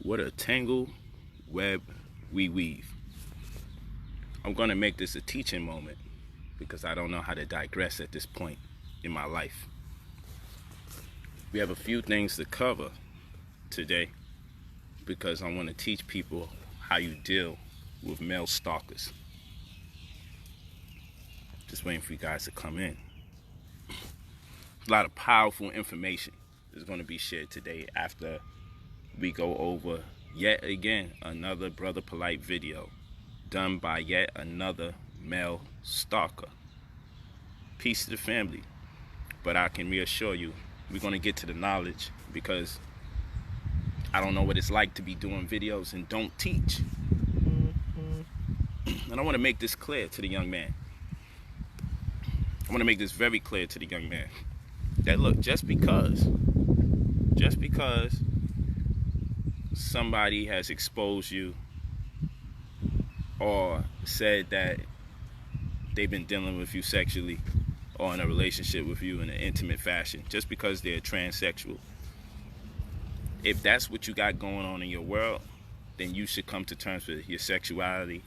What a tangle web we weave. I'm going to make this a teaching moment because I don't know how to digress at this point in my life. We have a few things to cover today because I want to teach people how you deal with male stalkers. Just waiting for you guys to come in. A lot of powerful information is going to be shared today after we go over yet again another Brother Polight video done by yet another male stalker. Peace to the family. But I can reassure you, we're going to get to the knowledge because I don't know what it's like to be doing videos and don't teach. And I want to make this clear to the young man. I want to make this very clear to the young man that look, just because somebody has exposed you or said that they've been dealing with you sexually or in a relationship with you in an intimate fashion, just because they're transsexual, if that's what you got going on in your world, then you should come to terms with your sexuality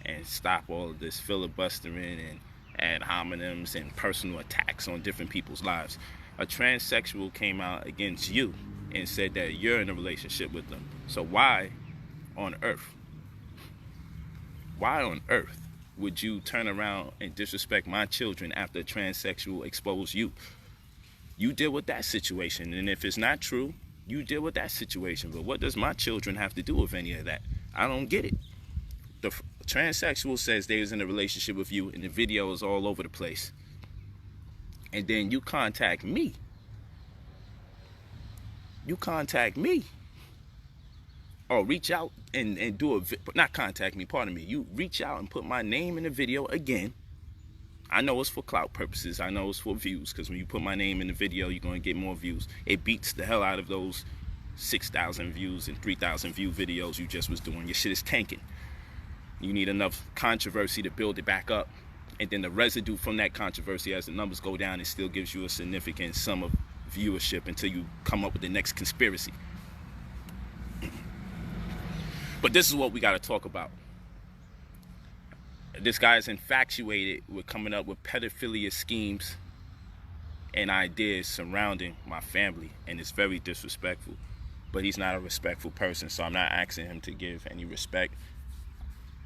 and stop all of this filibustering and ad hominems and personal attacks on different people's lives. A transsexual came out against you and said that you're in a relationship with them. So why on earth would you turn around and disrespect my children after a transsexual exposed you? You deal with that situation, and if it's not true, you deal with that situation. But what does my children have to do with any of that? I don't get it. The transsexual says they was in a relationship with you, and the video is all over the place. And then you contact me. Or reach out and do a, not contact me, pardon me. You reach out and put my name in the video again. I know it's for clout purposes. I know it's for views, because when you put my name in the video, you're going to get more views. It beats the hell out of those 6,000 views and 3,000 view videos you just was doing. Your shit is tanking. You need enough controversy to build it back up. And then the residue from that controversy, as the numbers go down, it still gives you a significant sum of viewership until you come up with the next conspiracy. But this is what we got to talk about. This guy is infatuated with coming up with pedophilia schemes and ideas surrounding my family, and it's very disrespectful. But he's not a respectful person, so I'm not asking him to give any respect.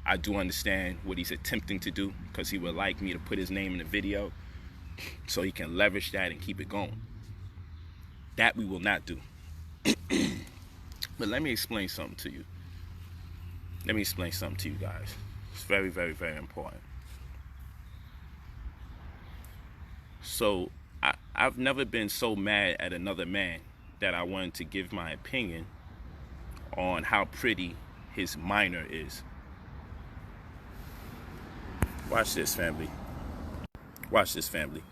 I do understand what he's attempting to do, because he would like me to put his name in the video so he can leverage that and keep it going. That we will not do. But let me explain something to you. Let me explain something to you guys. It's very, very, very important. So I've never been so mad at another man that I wanted to give my opinion on how pretty his minor is. Watch this, family. Watch this, family.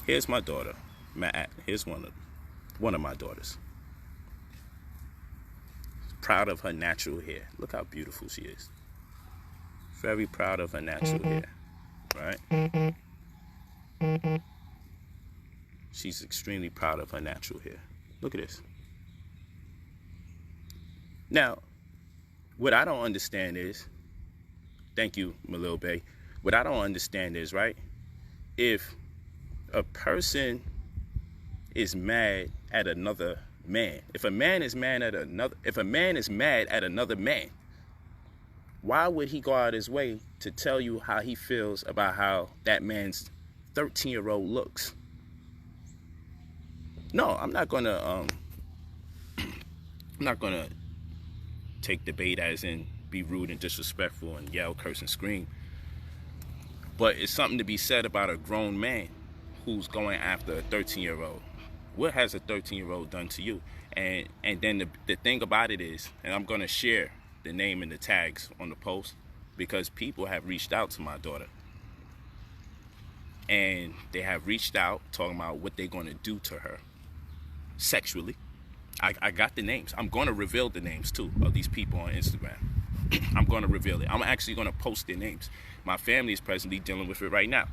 Here's my daughter, Matt. Here's one of my daughters. Proud of her natural hair. Look how beautiful she is. Very proud of her natural hair, right? She's extremely proud of her natural hair. Look at this. Now, what I don't understand is, thank you, my little bae. What I don't understand is, right, if a person is mad at another man, if a man is mad at another man, why would he go out his way to tell you how he feels about how that man's 13-year-old looks? No, I'm not gonna take the bait as in be rude and disrespectful and yell, curse, and scream. But it's something to be said about a grown man who's going after a 13-year-old. What has a 13-year-old done to you? And then the thing about it is, and I'm going to share the name and the tags on the post, because people have reached out to my daughter. And they have reached out talking about what they're going to do to her sexually. I got the names. I'm going to reveal the names, too, of these people on Instagram. I'm going to reveal it. I'm actually going to post their names. My family is presently dealing with it right now.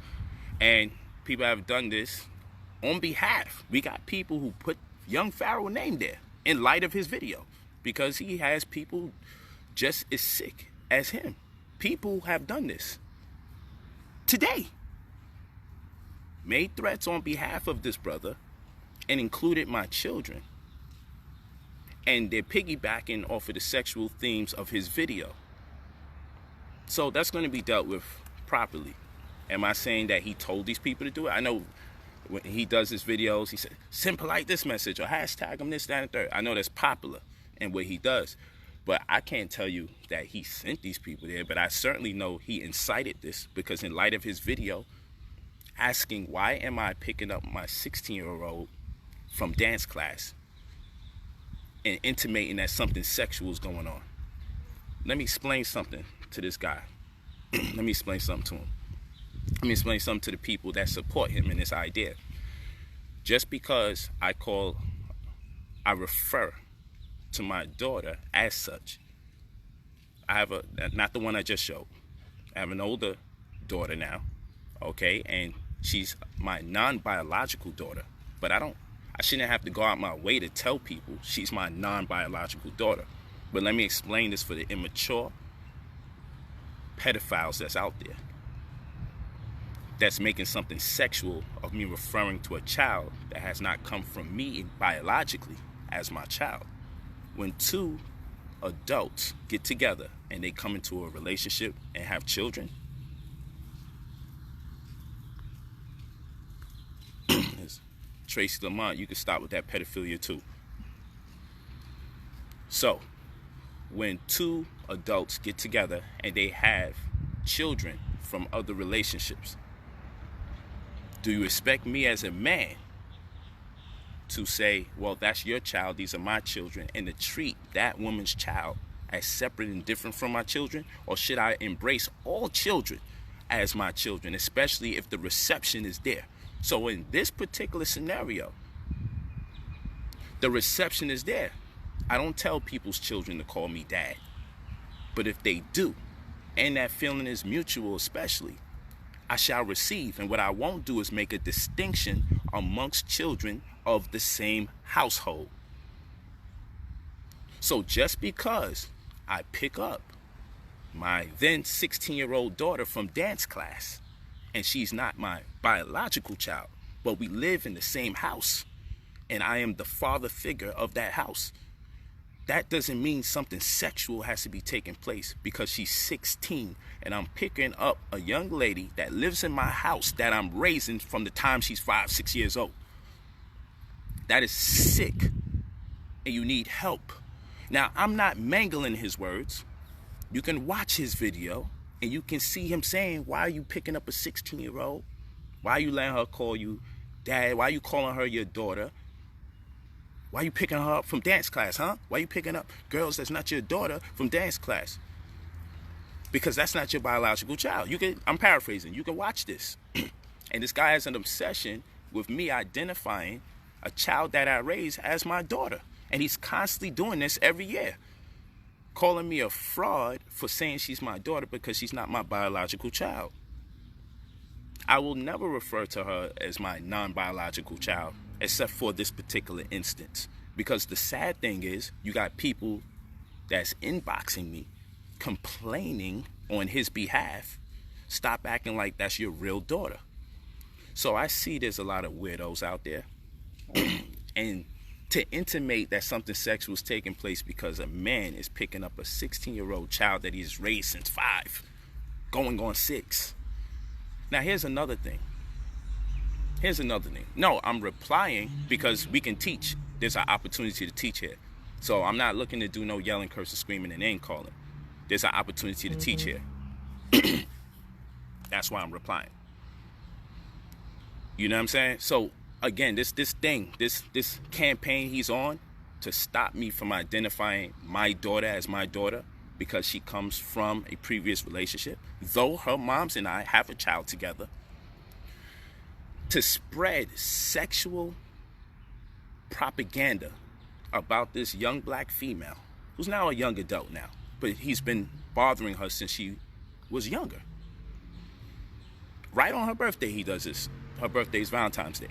And people have done this on behalf. We got people who put Young Pharaoh name there in light of his video, because he has people just as sick as him. People have done this today. Made threats on behalf of this brother and included my children. And they're piggybacking off of the sexual themes of his video. So that's going to be dealt with properly. Am I saying that he told these people to do it? I know when he does his videos, he said, send Polight this message or hashtag him this, that, and third. I know that's popular in what he does. But I can't tell you that he sent these people there. But I certainly know he incited this, because in light of his video, asking why am I picking up my 16-year-old from dance class and intimating that something sexual is going on. Let me explain something to this guy. Let me explain something to him. Let me explain something to the people that support him in this idea. Just because I refer to my daughter as such, I have not the one I just showed. I have an older daughter now, okay, and she's my non-biological daughter. But I shouldn't have to go out my way to tell people she's my non-biological daughter. But let me explain this for the immature pedophiles that's out there, that's making something sexual of me referring to a child that has not come from me biologically as my child. When two adults get together and they come into a relationship and have children, Tracy Lamont, you can stop with that pedophilia too. So, when two adults get together and they have children from other relationships, do you expect me as a man to say, well, that's your child, these are my children, and to treat that woman's child as separate and different from my children? Or should I embrace all children as my children, especially if the reception is there? So in this particular scenario, the reception is there. I don't tell people's children to call me dad. But if they do, and that feeling is mutual especially, I shall receive. And what I won't do is make a distinction amongst children of the same household. So just because I pick up my then 16-year-old daughter from dance class, and she's not my biological child, but we live in the same house, and I am the father figure of that house, that doesn't mean something sexual has to be taking place because she's 16 and I'm picking up a young lady that lives in my house that I'm raising from the time she's 5, 6 years old. That is sick, and you need help. Now, I'm not mangling his words. You can watch his video and you can see him saying, why are you picking up a 16-year-old? Why are you letting her call you dad? Why are you calling her your daughter? Why are you picking her up from dance class, huh? Why are you picking up girls that's not your daughter from dance class? Because that's not your biological child. I'm paraphrasing. You can watch this. And this guy has an obsession with me identifying a child that I raised as my daughter. And he's constantly doing this every year, calling me a fraud for saying she's my daughter because she's not my biological child. I will never refer to her as my non-biological child, except for this particular instance. Because the sad thing is, you got people that's inboxing me, complaining on his behalf. Stop acting like that's your real daughter. So I see there's a lot of weirdos out there. And to intimate that something sexual is taking place because a man is picking up a 16-year-old child that he's raised since 5, going on 6. Now, here's another thing. No, I'm replying because we can teach. There's an opportunity to teach here. So I'm not looking to do no yelling, cursing, screaming, and name calling. There's an opportunity to teach here. That's why I'm replying. You know what I'm saying? So again, this campaign he's on to stop me from identifying my daughter as my daughter because she comes from a previous relationship, though her moms and I have a child together, to spread sexual propaganda about this young black female who's now a young adult now, but he's been bothering her since she was younger. Right on her birthday he does this. Her birthday is Valentine's Day.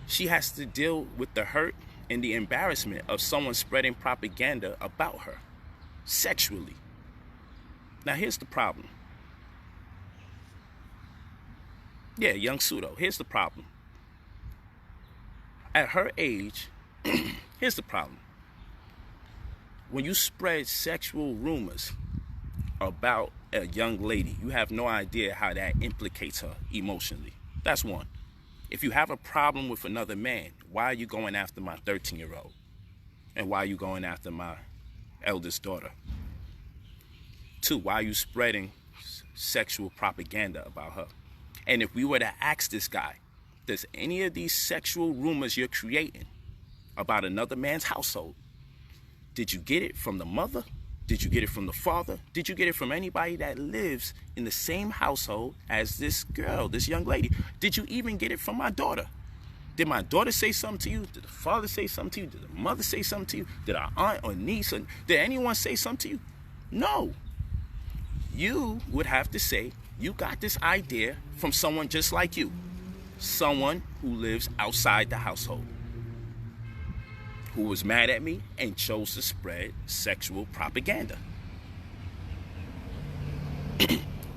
she has to deal with the hurt and the embarrassment of someone spreading propaganda about her sexually. Now, here's the problem. Yeah, Y0UNG. Here's the problem. At her age, here's the problem. When you spread sexual rumors about a young lady, you have no idea how that implicates her emotionally. That's one. If you have a problem with another man, why are you going after my 13-year-old? And why are you going after my eldest daughter? Two, why are you spreading sexual propaganda about her? And if we were to ask this guy, does any of these sexual rumors you're creating about another man's household, did you get it from the mother? Did you get it from the father? Did you get it from anybody that lives in the same household as this girl, this young lady? Did you even get it from my daughter? Did my daughter say something to you? Did the father say something to you? Did the mother say something to you? Did our aunt or niece, or did anyone say something to you? No. You would have to say you got this idea from someone just like you. Someone who lives outside the household, who was mad at me and chose to spread sexual propaganda.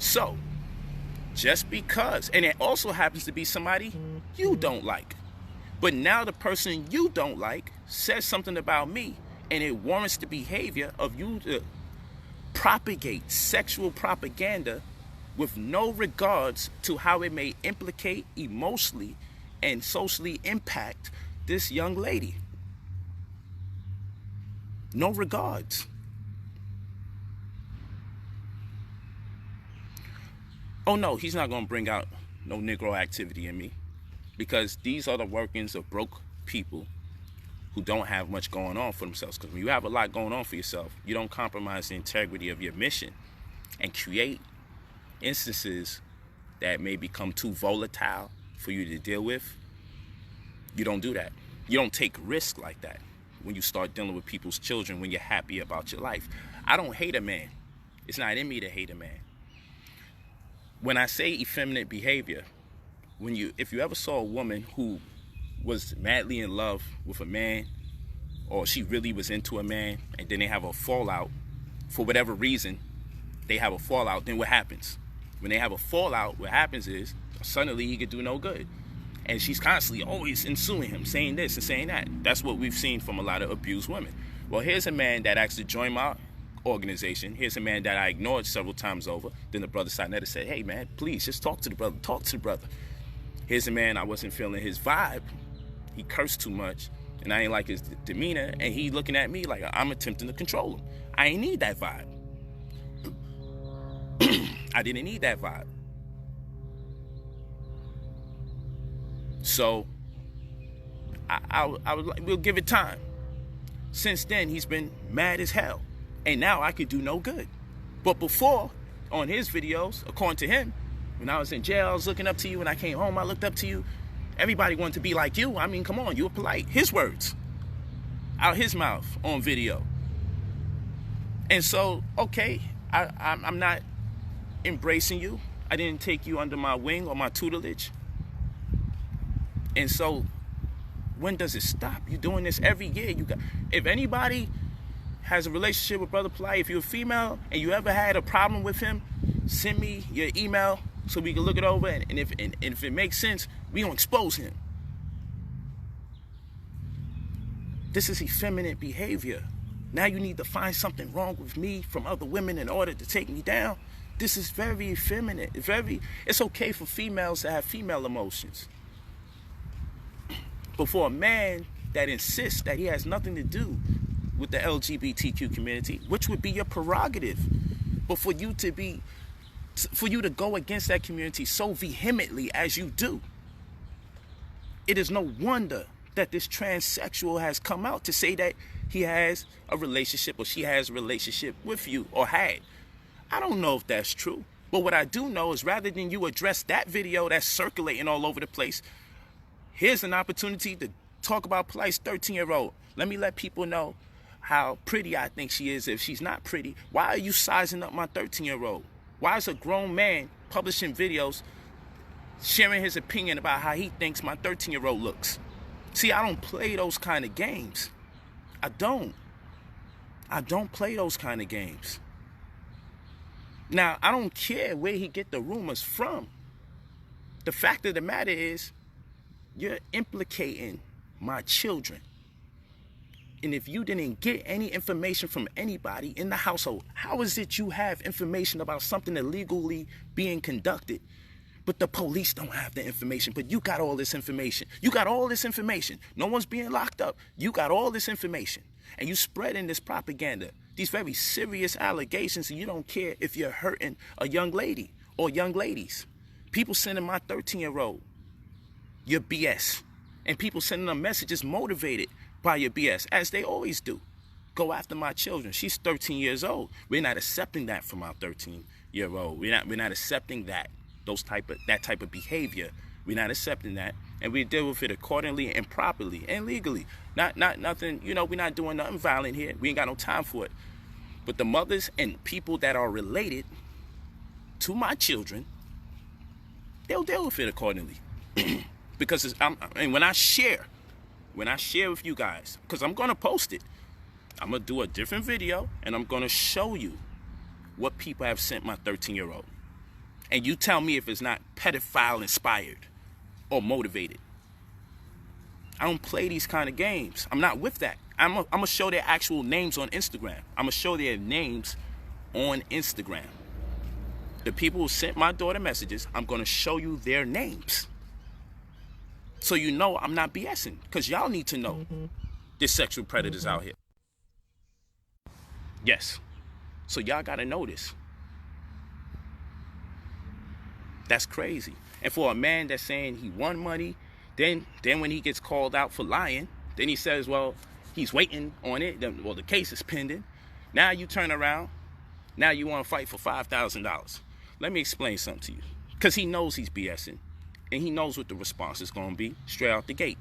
So, just because, and it also happens to be somebody you don't like, but now the person you don't like says something about me, and it warrants the behavior of you to propagate sexual propaganda with no regards to how it may implicate emotionally and socially impact this young lady. No regards. Oh no, he's not going to bring out no Negro activity in me, because these are the workings of broke people who don't have much going on for themselves. Because when you have a lot going on for yourself, you don't compromise the integrity of your mission and create instances that may become too volatile for you to deal with. You don't do that. You don't take risks like that when you start dealing with people's children when you're happy about your life. I don't hate a man. It's not in me to hate a man. When I say effeminate behavior, if you ever saw a woman who was madly in love with a man, or she really was into a man, and then they have a fallout, for whatever reason, they have a fallout, then what happens? When they have a fallout, what happens is, suddenly he could do no good. And she's constantly always ensuing him, saying this and saying that. That's what we've seen from a lot of abused women. Well, here's a man that actually joined my organization. Here's a man that I ignored several times over. Then the brother Sinetta said, hey man, please just talk to the brother, talk to the brother. Here's a man, I wasn't feeling his vibe. He cursed too much, and I ain't like his demeanor, and he looking at me like I'm attempting to control him. I ain't need that vibe. I didn't need that vibe. So I was like, we'll give it time. Since then, he's been mad as hell, and now I could do no good. But before, on his videos, according to him, when I was in jail, I was looking up to you. When I came home, I looked up to you. Everybody wanted to be like you. I mean, come on, you were polite. His words out his mouth on video. And so, okay, I'm not embracing you. I didn't take you under my wing or my tutelage. And so, when does it stop? You're doing this every year. If anybody has a relationship with Brother Polight, if you're a female and you ever had a problem with him, send me your email so we can look it over. And if it makes sense, we gonna expose him. This is effeminate behavior. Now you need to find something wrong with me from other women in order to take me down. This is very effeminate. It's okay for females to have female emotions. But for a man that insists that he has nothing to do with the LGBTQ community, which would be your prerogative, but for you to go against that community so vehemently as you do, it is no wonder that this transsexual has come out to say that he has a relationship or she has a relationship with you or had. I don't know if that's true, but what I do know is rather than you address that video that's circulating all over the place, here's an opportunity to talk about Polight's 13-year-old. Let me let people know how pretty I think she is. If she's not pretty, why are you sizing up my 13-year-old? Why is a grown man publishing videos sharing his opinion about how he thinks my 13-year-old looks? See, I don't play those kind of games. I don't play those kind of games. Now, I don't care where he get the rumors from. The fact of the matter is, you're implicating my children. And if you didn't get any information from anybody in the household, how is it you have information about something illegally being conducted, but the police don't have the information, but you got all this information? You got all this information. No one's being locked up. You got all this information. And you spreading this propaganda, these very serious allegations, and you don't care if you're hurting a young lady or young ladies. People sending my 13-year-old your BS. And people sending them messages motivated by your BS, as they always do. Go after my children. She's 13 years old. We're not accepting that from our 13-year-old. We're not accepting that type of behavior. We're not accepting that, and we deal with it accordingly and properly and legally. Not nothing, you know, we're not doing nothing violent here. We ain't got no time for it. But the mothers and people that are related to my children, they'll deal with it accordingly. Because and when I share with you guys, because I'm gonna post it, I'm gonna do a different video and I'm gonna show you what people have sent my 13-year-old. And you tell me if it's not pedophile inspired or motivated. I don't play these kind of games. I'm not with that. I'm gonna show their actual names on Instagram. I'm gonna show their names on Instagram. The people who sent my daughter messages, I'm gonna show you their names. So you know I'm not BSing, because y'all need to know there's sexual predators out here. Yes. So y'all gotta know this. That's crazy. And for a man that's saying he won money, then when he gets called out for lying, then he says, well, he's waiting on it. Well, the case is pending. Now you turn around. Now you want to fight for $5,000. Let me explain something to you. Because he knows he's BSing. And he knows what the response is going to be straight out the gate.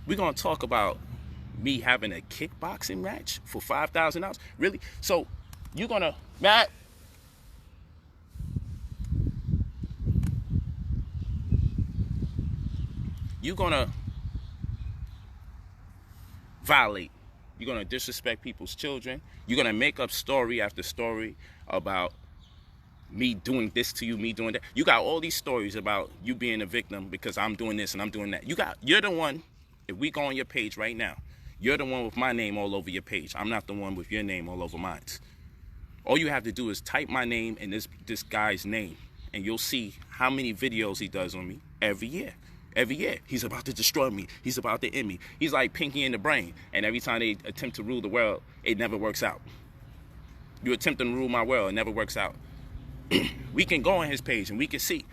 We're going to talk about me having a kickboxing match for $5,000. Really? So you're going to, Matt, you're going to violate. You're going to disrespect people's children. You're going to make up story after story about me doing this to you, me doing that. You got all these stories about you being a victim because I'm doing this and I'm doing that. You're the one, if we go on your page right now, you're the one with my name all over your page. I'm not the one with your name all over mine. All you have to do is type my name and this guy's name, and you'll see how many videos he does on me every year. Every year, he's about to destroy me. He's about to end me. He's like Pinky in the Brain. And every time they attempt to rule the world, it never works out. You attempt to rule my world, it never works out. We can go on his page and we can see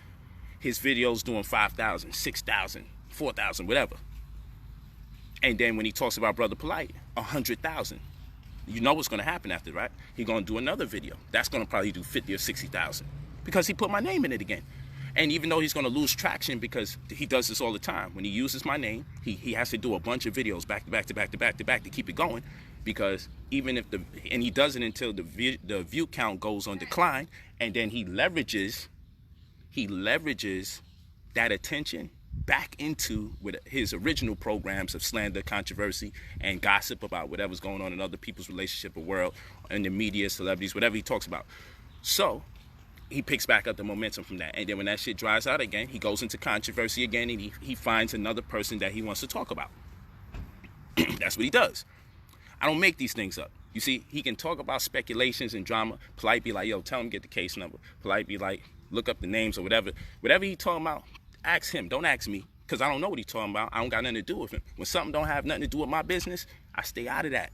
his videos doing 5,000, 6,000, 4,000, whatever. And then when he talks about Brother Polight, 100,000. You know what's going to happen after, right? He's going to do another video. That's going to probably do 50 or 60,000 because he put my name in it again. And even though he's going to lose traction because he does this all the time, when he uses my name, he has to do a bunch of videos back to back to back to back to back to keep it going, because even if and he does it until the view count goes on decline, and then he leverages that attention back into with his original programs of slander, controversy, and gossip about whatever's going on in other people's relationship or world, in the media, celebrities, whatever he talks about. So he picks back up the momentum from that. And then when that shit dries out again, he goes into controversy again, and he finds another person that he wants to talk about. That's what he does. I don't make these things up. You see, he can talk about speculations and drama. Polight be like, yo, tell him get the case number. Polight be like, look up the names or whatever. Whatever he talking about, ask him. Don't ask me, because I don't know what he's talking about. I don't got nothing to do with him. When something don't have nothing to do with my business, I stay out of that.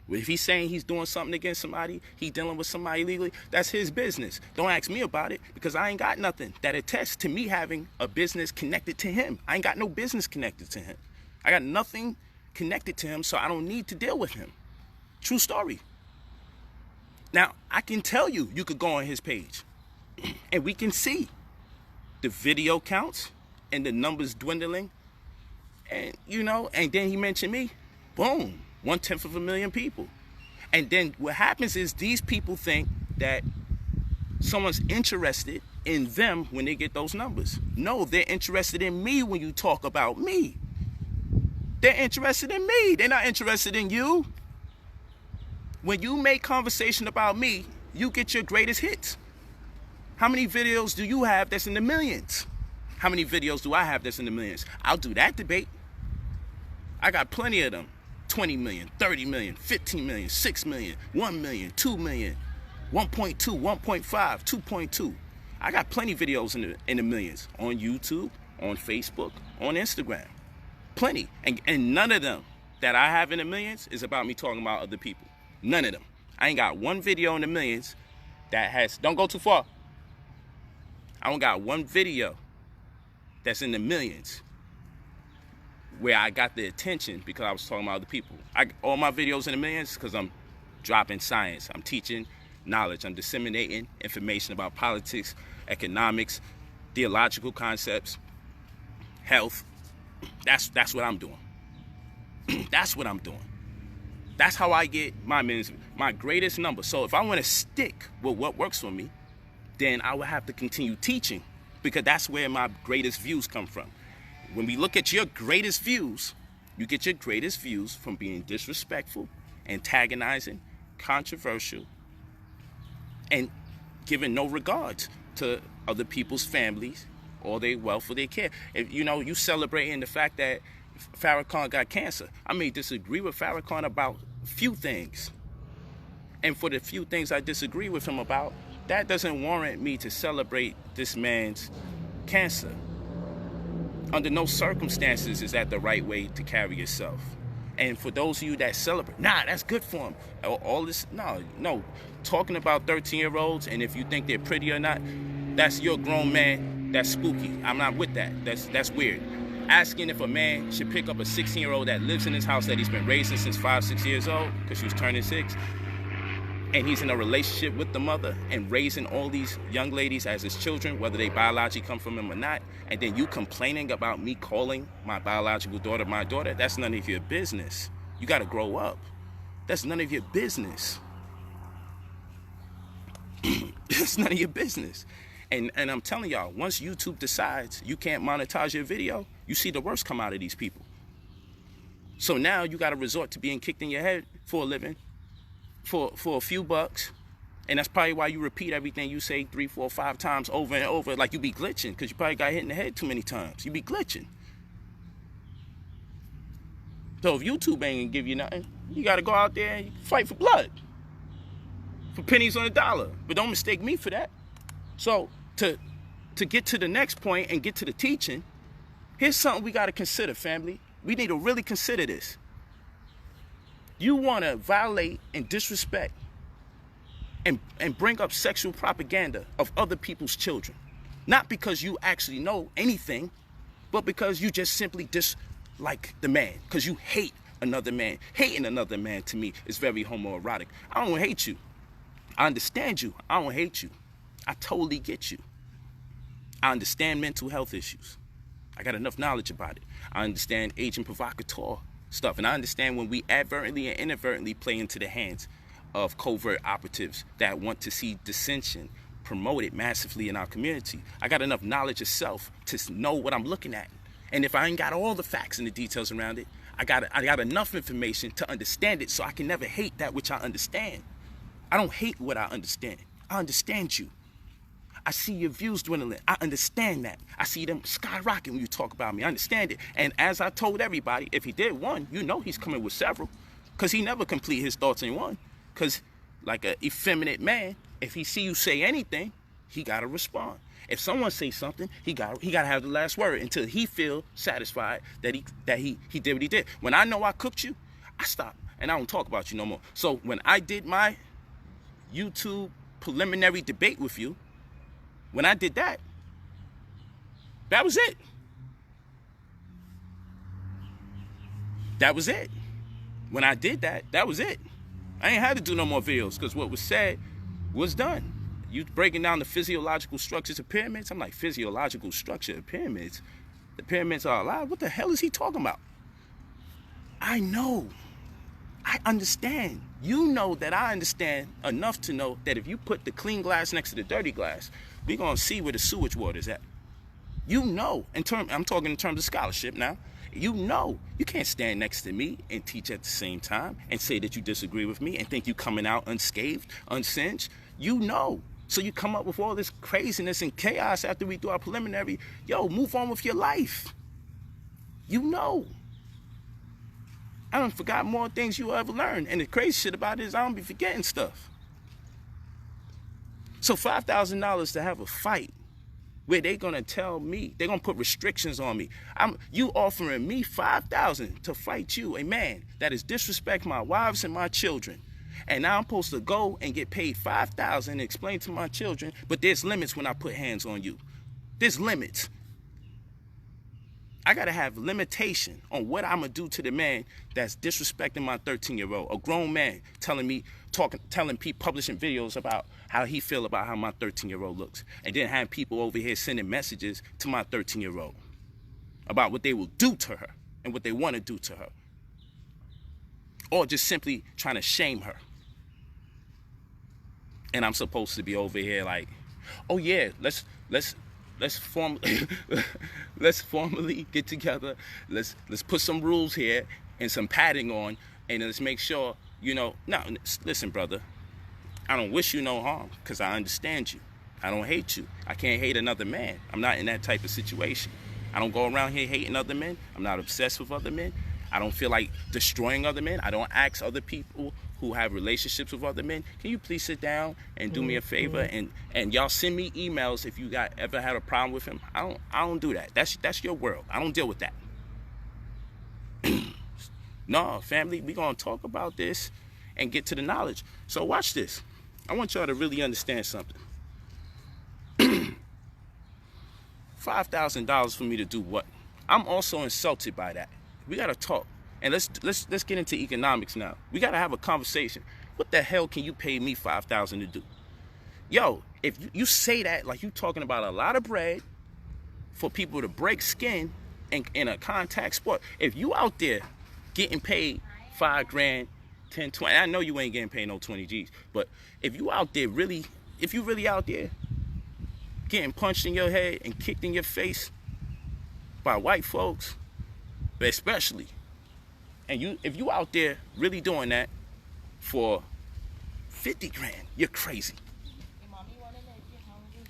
If he's saying he's doing something against somebody, he's dealing with somebody illegally, that's his business. Don't ask me about it, because I ain't got nothing that attests to me having a business connected to him. I ain't got no business connected to him. I got nothing connected to him, so I don't need to deal with him. True story. Now, I can tell you, you could go on his page, and we can see the video counts and the numbers dwindling, and and then he mentioned me, boom. 1/10 of a million people. And then what happens is these people think that someone's interested in them when they get those numbers. No, they're interested in me when you talk about me. They're interested in me. They're not interested in you. When you make conversation about me, you get your greatest hits. How many videos do you have that's in the millions? How many videos do I have that's in the millions? I'll do that debate. I got plenty of them. 20 million, 30 million, 15 million, 6 million, 1 million, 2 million, 1.2, 1.5, 2.2. I got plenty of videos in the millions on YouTube, on Facebook, on Instagram. Plenty. And none of them that I have in the millions is about me talking about other people. None of them. I ain't got one video in the millions that has, don't go too far. I don't got one video that's in the millions where I got the attention because I was talking about other people. All my videos in the millions because I'm dropping science. I'm teaching knowledge. I'm disseminating information about politics, economics, theological concepts, health. That's what I'm doing. That's what I'm doing. That's how I get my greatest number. So if I want to stick with what works for me, then I would have to continue teaching because that's where my greatest views come from. When we look at your greatest views, you get your greatest views from being disrespectful, antagonizing, controversial, and giving no regards to other people's families or their wealth or their care. If, you celebrating the fact that Farrakhan got cancer. I may disagree with Farrakhan about few things. And for the few things I disagree with him about, that doesn't warrant me to celebrate this man's cancer. Under no circumstances is that the right way to carry yourself. And for those of you that celebrate, that's good for him. All this, no. Talking about 13-year-olds, and if you think they're pretty or not, that's your grown man. That's spooky. I'm not with that. That's weird. Asking if a man should pick up a 16-year-old that lives in his house that he's been raising since 5-6 years old, because she was turning 6, and he's in a relationship with the mother and raising all these young ladies as his children, whether they biologically come from him or not, and then you complaining about me calling my biological daughter my daughter, that's none of your business. You got to grow up. That's none of your business. It's none of your business. And I'm telling y'all, once YouTube decides you can't monetize your video, you see the worst come out of these people. So now you got to resort to being kicked in your head for a living, for a few bucks. And that's probably why you repeat everything you say 3, 4, 5 times over and over. Like you be glitching because you probably got hit in the head too many times. You be glitching. So if YouTube ain't gonna give you nothing, you got to go out there and fight for blood. For pennies on the dollar. But don't mistake me for that. So to get to the next point and get to the teaching, here's something we got to consider, family. We need to really consider this. You want to violate and disrespect and bring up sexual propaganda of other people's children. Not because you actually know anything, but because you just simply dislike the man. Because you hate another man. Hating another man, to me, is very homoerotic. I don't hate you. I understand you. I don't hate you. I totally get you. I understand mental health issues. I got enough knowledge about it. I understand agent provocateur stuff. And I understand when we advertently and inadvertently play into the hands of covert operatives that want to see dissension promoted massively in our community. I got enough knowledge of self to know what I'm looking at. And if I ain't got all the facts and the details around it, I got enough information to understand it so I can never hate that which I understand. I don't hate what I understand. I understand you. I see your views dwindling. I understand that. I see them skyrocketing when you talk about me. I understand it. And as I told everybody, if he did one, you know he's coming with several. Because he never complete his thoughts in one. Because like an effeminate man, if he see you say anything, he got to respond. If someone say something, he got to have the last word until he feel satisfied that he did what he did. When I know I cooked you, I stop. And I don't talk about you no more. So when I did my YouTube preliminary debate with you, when I did that, that was it. That was it. When I did that, that was it. I ain't had to do no more videos because what was said was done. You breaking down the physiological structures of pyramids? I'm like, physiological structure of pyramids? The pyramids are alive? What the hell is he talking about? I know. I understand. You know that I understand enough to know that if you put the clean glass next to the dirty glass, we're going to see where the sewage water is at. You know, I'm talking in terms of scholarship now. You know, you can't stand next to me and teach at the same time and say that you disagree with me and think you coming out unscathed, unsinged. You know. So you come up with all this craziness and chaos after we do our preliminary. Yo, move on with your life. You know. I done forgot more things you ever learned. And the crazy shit about it is I don't be forgetting stuff. So $5,000 to have a fight where they gonna tell me, they gonna put restrictions on me. You offering me $5,000 to fight you, a man that is disrespect my wives and my children. And now I'm supposed to go and get paid $5,000 and explain to my children, but there's limits when I put hands on you. There's limits. I gotta have limitation on what I'm gonna do to the man that's disrespecting my 13-year-old, a grown man telling people, publishing videos about how he feel about how my 13-year-old looks, and then have people over here sending messages to my 13-year-old about what they will do to her and what they want to do to her, or just simply trying to shame her. And I'm supposed to be over here like, oh yeah, let's formally get together. Let's put some rules here and some padding on, and let's make sure, you know. Now, listen, brother, I don't wish you no harm because I understand you. I don't hate you. I can't hate another man. I'm not in that type of situation. I don't go around here hating other men. I'm not obsessed with other men. I don't feel like destroying other men. I don't ask other people who have relationships with other men, can you please sit down and do me a favor and y'all send me emails if you ever had a problem with him. I don't do that. That's your world. I don't deal with that. No, family, we gonna talk about this and get to the knowledge. So watch this. I want y'all to really understand something. $5,000 for me to do what? I'm also insulted by that. We gotta talk. And let's get into economics now. We gotta have a conversation. What the hell can you pay me $5,000 to do? Yo, if you say that like you talking about a lot of bread for people to break skin in a contact sport. If you out there getting paid $5 grand, 10, 20, I know you ain't getting paid no 20 G's, but if you out there if you really out there getting punched in your head and kicked in your face by white folks, but especially, and if you out there really doing that for 50 grand, you're crazy.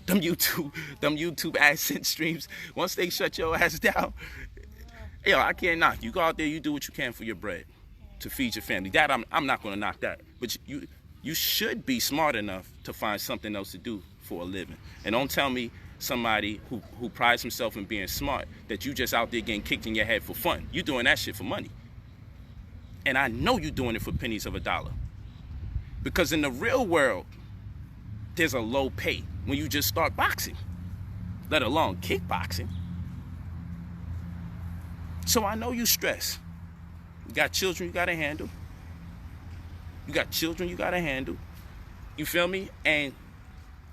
Them YouTube AdSense streams, once they shut your ass down, yo, I can't knock. You go out there, you do what you can for your bread to feed your family. That I'm not gonna knock that. But you should be smart enough to find something else to do for a living. And don't tell me somebody who prides himself in being smart that you just out there getting kicked in your head for fun. You doing that shit for money. And I know you're doing it for pennies of a dollar. Because in the real world, there's a low pay when you just start boxing, let alone kickboxing. So I know you stress. You got children you gotta handle. You got children you gotta handle. You feel me? And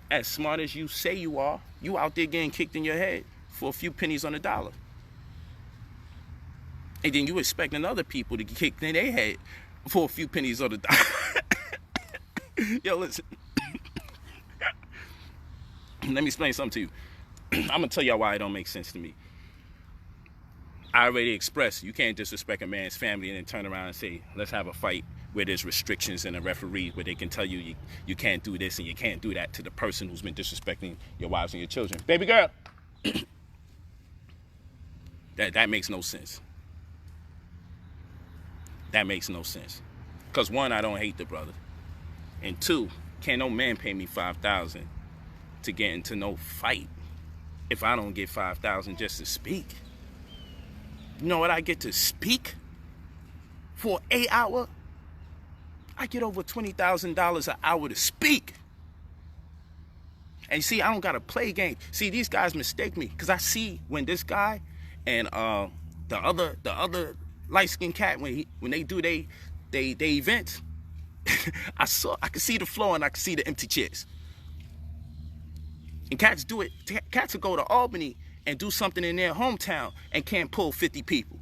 as smart as you say you are, you out there getting kicked in your head for a few pennies on a dollar. And then you expecting other people to get kicked in their head for a few pennies on the dollar. Yo, listen. Let me explain something to you. I'm going to tell y'all why it don't make sense to me. I already expressed you can't disrespect a man's family and then turn around and say, let's have a fight where there's restrictions and a referee where they can tell you you can't do this and you can't do that to the person who's been disrespecting your wives and your children. Baby girl. That makes no sense. That makes no sense. Because one, I don't hate the brother. And two, can't no man pay me $5,000 to get into no fight if I don't get $5,000 just to speak. You know what I get to speak for 8 hours? I get over $20,000 an hour to speak. And you see, I don't gotta play games. See, these guys mistake me because I see when this guy and the other light-skinned cat when they do they events, I could see the floor and I could see the empty chairs. And cats do it. Cats will go to Albany and do something in their hometown and can't pull 50 people.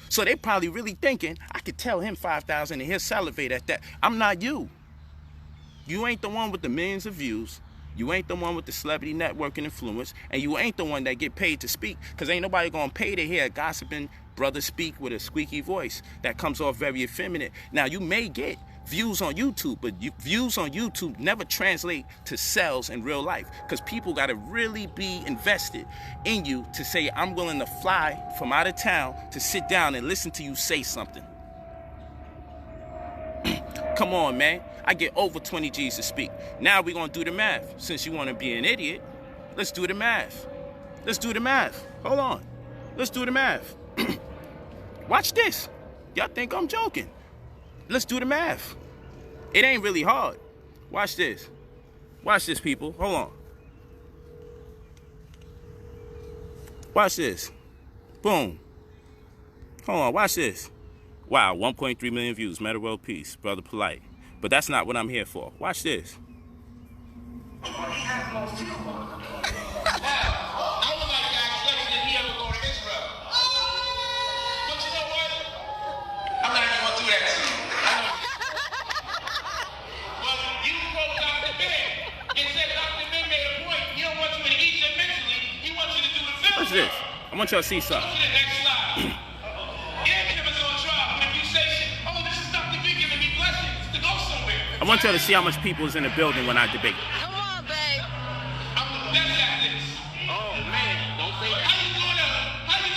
So they probably really thinking, I could tell him $5,000 and he'll salivate at that. I'm not you. You ain't the one with the millions of views. You ain't the one with the celebrity network and influence, and you ain't the one that get paid to speak, because ain't nobody gonna pay to hear a gossiping brother speak with a squeaky voice that comes off very effeminate. Now, you may get views on YouTube, but views on YouTube never translate to sales in real life, because people got to really be invested in you to say, I'm willing to fly from out of town to sit down and listen to you say something. Come on, man. I get over 20 G's to speak. Now we're going to do the math. Since you want to be an idiot, let's do the math. Let's do the math. Hold on. Let's do the math. Watch this. Y'all think I'm joking. Let's do the math. It ain't really hard. Watch this. Watch this, people. Hold on. Watch this. Boom. Hold on. Watch this. Wow, 1.3 million views. Meta World Peace. Brother Polight. But that's not what I'm here for. Watch this. Watch this. I want y'all to see something. I want y'all to see how much people is in the building when I debate. Come on, babe. I'm the best at this. Oh, man. Don't say that. How you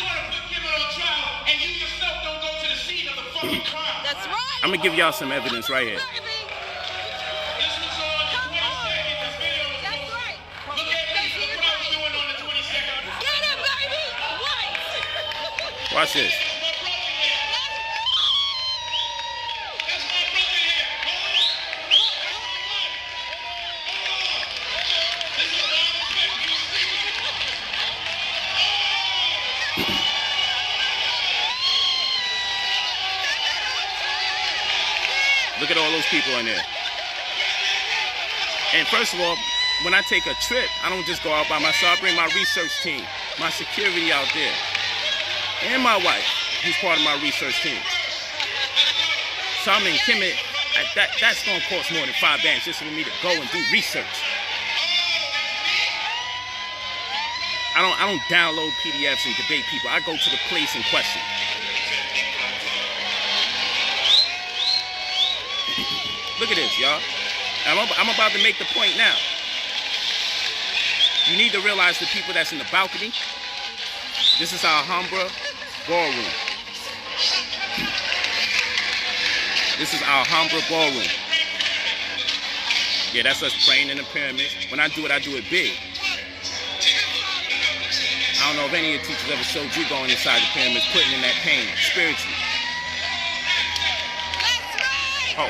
gonna put Kim on trial and you yourself don't go to the scene of the fucking crime? That's right. I'm gonna give y'all some evidence right here. This was on the 22nd. This video was That's on. right. Look at me. Look what I was doing on the 22nd. Get him, baby. Right. Watch this. Look at all those people in there. And first of all, when I take a trip, I don't just go out by myself. I bring my research team, my security out there, and my wife, who's part of my research team. So I'm in Kemet. That's going to cost more than $5 just for me to go and do research. I don't download PDFs and debate people. I go to the place in question. Look at this, y'all. I'm about to make the point now. You need to realize the people that's in the balcony. This is our Alhambra ballroom. This is our Alhambra ballroom. Yeah, that's us praying in the pyramids. When I do it big. I don't know if any of your teachers ever showed you going inside the pyramids, putting in that pain spiritually. Oh,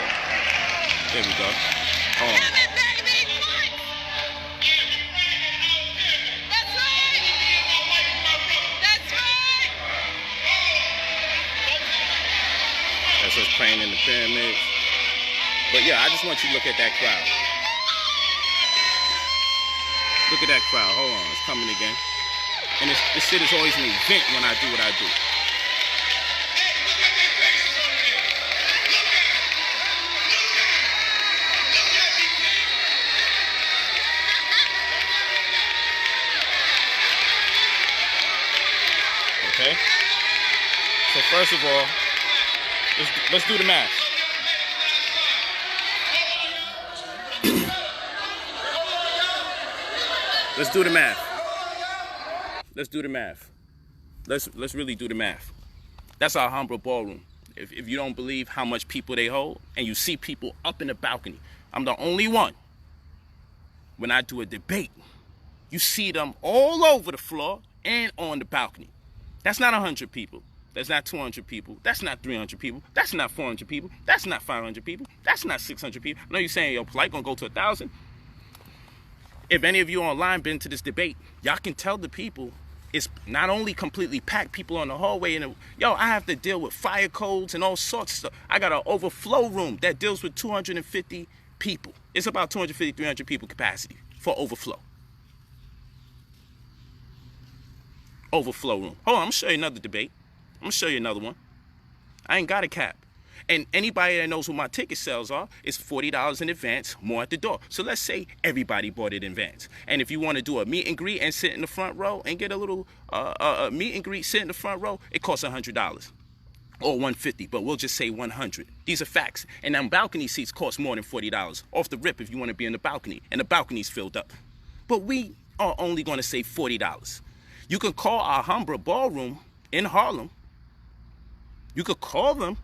there we go. Oh. That's us praying in the pyramids. But yeah, I just want you to look at that crowd. Look at that crowd. Hold on, it's coming again. And this shit is always an event when I do what I do. Okay? So first of all, let's do the math. Let's do the math. Let's do the math. Let's really do the math. That's our Alhambra ballroom. If you don't believe how much people they hold, and you see people up in the balcony, I'm the only one. When I do a debate, you see them all over the floor and on the balcony. That's not 100 people. That's not 200 people. That's not 300 people. That's not 400 people. That's not 500 people. That's not 600 people. I know you're saying, yo, Polight gonna go to 1,000. If any of you online been to this debate, y'all can tell the people it's not only completely packed people on the hallway, and yo, I have to deal with fire codes and all sorts of stuff. I got an overflow room that deals with 250 people. It's about 250, 300 people capacity for overflow. Overflow room. Hold on, I'm gonna show you another debate. I'm gonna show you another one. I ain't got a cap. And anybody that knows what my ticket sales are, it's $40 in advance, more at the door. So let's say everybody bought it in advance. And if you want to do a meet and greet and sit in the front row and get a little meet and greet, sit in the front row, it costs $100 or $150, but we'll just say $100. These are facts. And then balcony seats cost more than $40 off the rip if you want to be in the balcony, and the balcony's filled up. But we are only going to say $40. You can call Alhambra Ballroom in Harlem. You could call them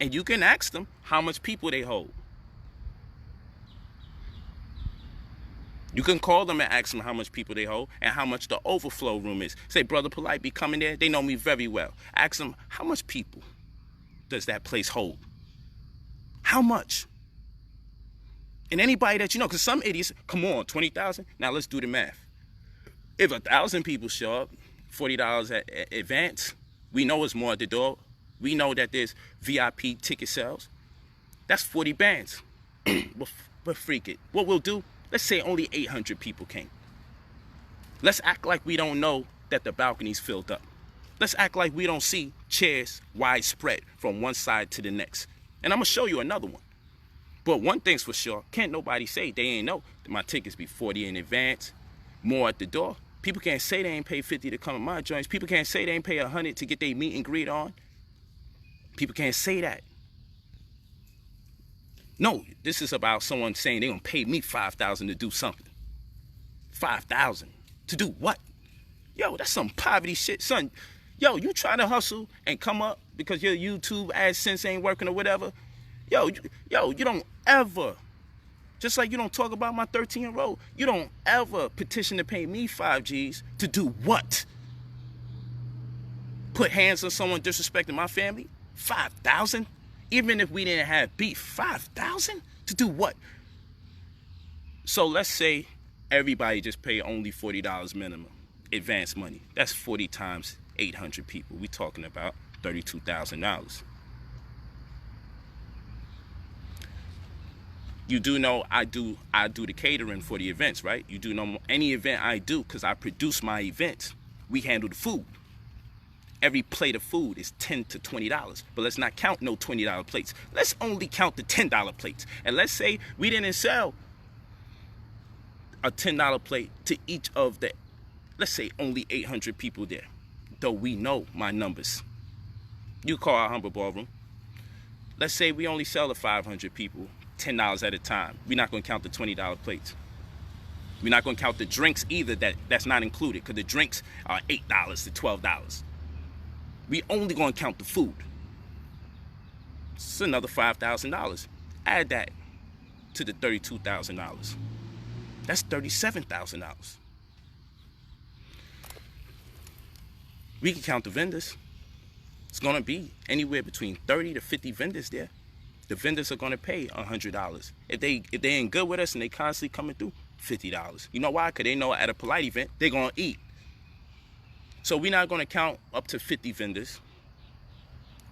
and you can ask them how much people they hold. You can call them and ask them how much people they hold and how much the overflow room is. Say, Brother Polight be coming there. They know me very well. Ask them, how much people does that place hold? How much? And anybody that you know, because some idiots, come on, 20,000? Now let's do the math. If 1,000 people show up, $40 at advance, we know it's more at the door. We know that there's VIP ticket sales. That's 40 bands. But freak it. What we'll do, let's say only 800 people came. Let's act like we don't know that the balcony's filled up. Let's act like we don't see chairs widespread from one side to the next. And I'm going to show you another one. But one thing's for sure, can't nobody say they ain't know that my tickets be 40 in advance, more at the door. People can't say they ain't pay 50 to come to my joints. People can't say they ain't pay 100 to get their meet and greet on. People can't say that. No, this is about someone saying they're going to pay me $5,000 to do something. $5,000 to do what? Yo, that's some poverty shit, son. Yo, you try to hustle and come up because your YouTube AdSense ain't working or whatever. Yo, you don't ever, just like you don't talk about my 13-year-old, you don't ever petition to pay me 5 G's to do what? Put hands on someone disrespecting my family? 5,000? Even if we didn't have beef, 5,000 to do what? So let's say everybody just pay only $40 minimum advance money. That's 40 times 800 people. We're talking about $32,000. You do know I do the catering for the events, right? You do know any event I do, because I produce my events, we handle the food. Every plate of food is $10 to $20, but let's not count no $20 plates. Let's only count the $10 plates. And let's say we didn't sell a $10 plate to each of the, let's say only 800 people there, though we know my numbers. You call our Humble Ballroom. Let's say we only sell to 500 people, $10 at a time. We're not going to count the $20 plates. We're not going to count the drinks either. That's not included, because the drinks are $8 to $12. We only going to count the food. It's another $5,000. Add that to the $32,000. That's $37,000. We can count the vendors. It's going to be anywhere between 30 to 50 vendors there. The vendors are going to pay $100. If they ain't good with us and they constantly coming through, $50. You know why? Because they know at a Polight event, they're going to eat. So we're not going to count up to 50 vendors.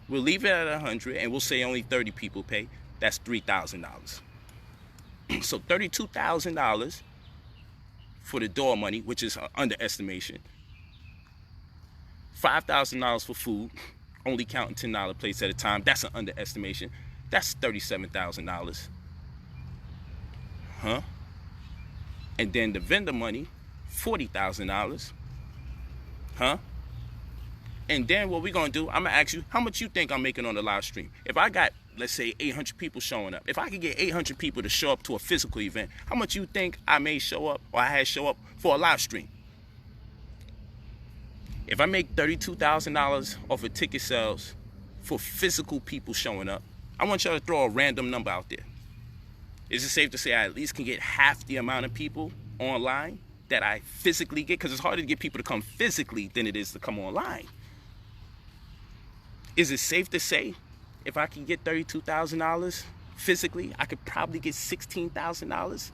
We'll leave it at 100, and we'll say only 30 people pay. That's $3,000. So $32,000 for the door money, which is underestimation. $5,000 for food, only counting $10 plates at a time. That's an underestimation. That's $37,000. Huh? And then the vendor money, $40,000. Huh? And then what we're going to do, I'm going to ask you, how much you think I'm making on the live stream? If I got, let's say, 800 people showing up, if I could get 800 people to show up to a physical event, how much you think I may show up, or I had show up for a live stream? If I make $32,000 off of ticket sales for physical people showing up, I want y'all to throw a random number out there. Is it safe to say I at least can get half the amount of people online that I physically get? Because it's harder to get people to come physically than it is to come online. Is it safe to say if I can get $32,000 physically, I could probably get $16,000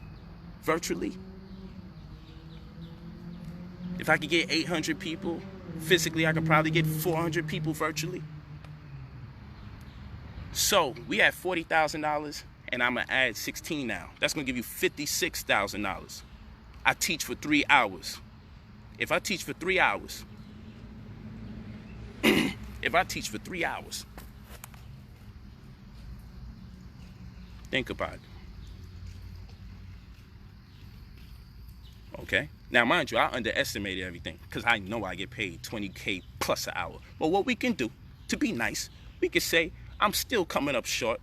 virtually? If I could get 800 people physically, I could probably get 400 people virtually. So we have $40,000, and I'm going to add 16 now. That's going to give you $56,000. I teach for 3 hours. If I teach for 3 hours, Think about it. Okay? Now, mind you, I underestimated everything because I know I get paid $20K plus an hour. But what we can do, to be nice, we can say, I'm still coming up short.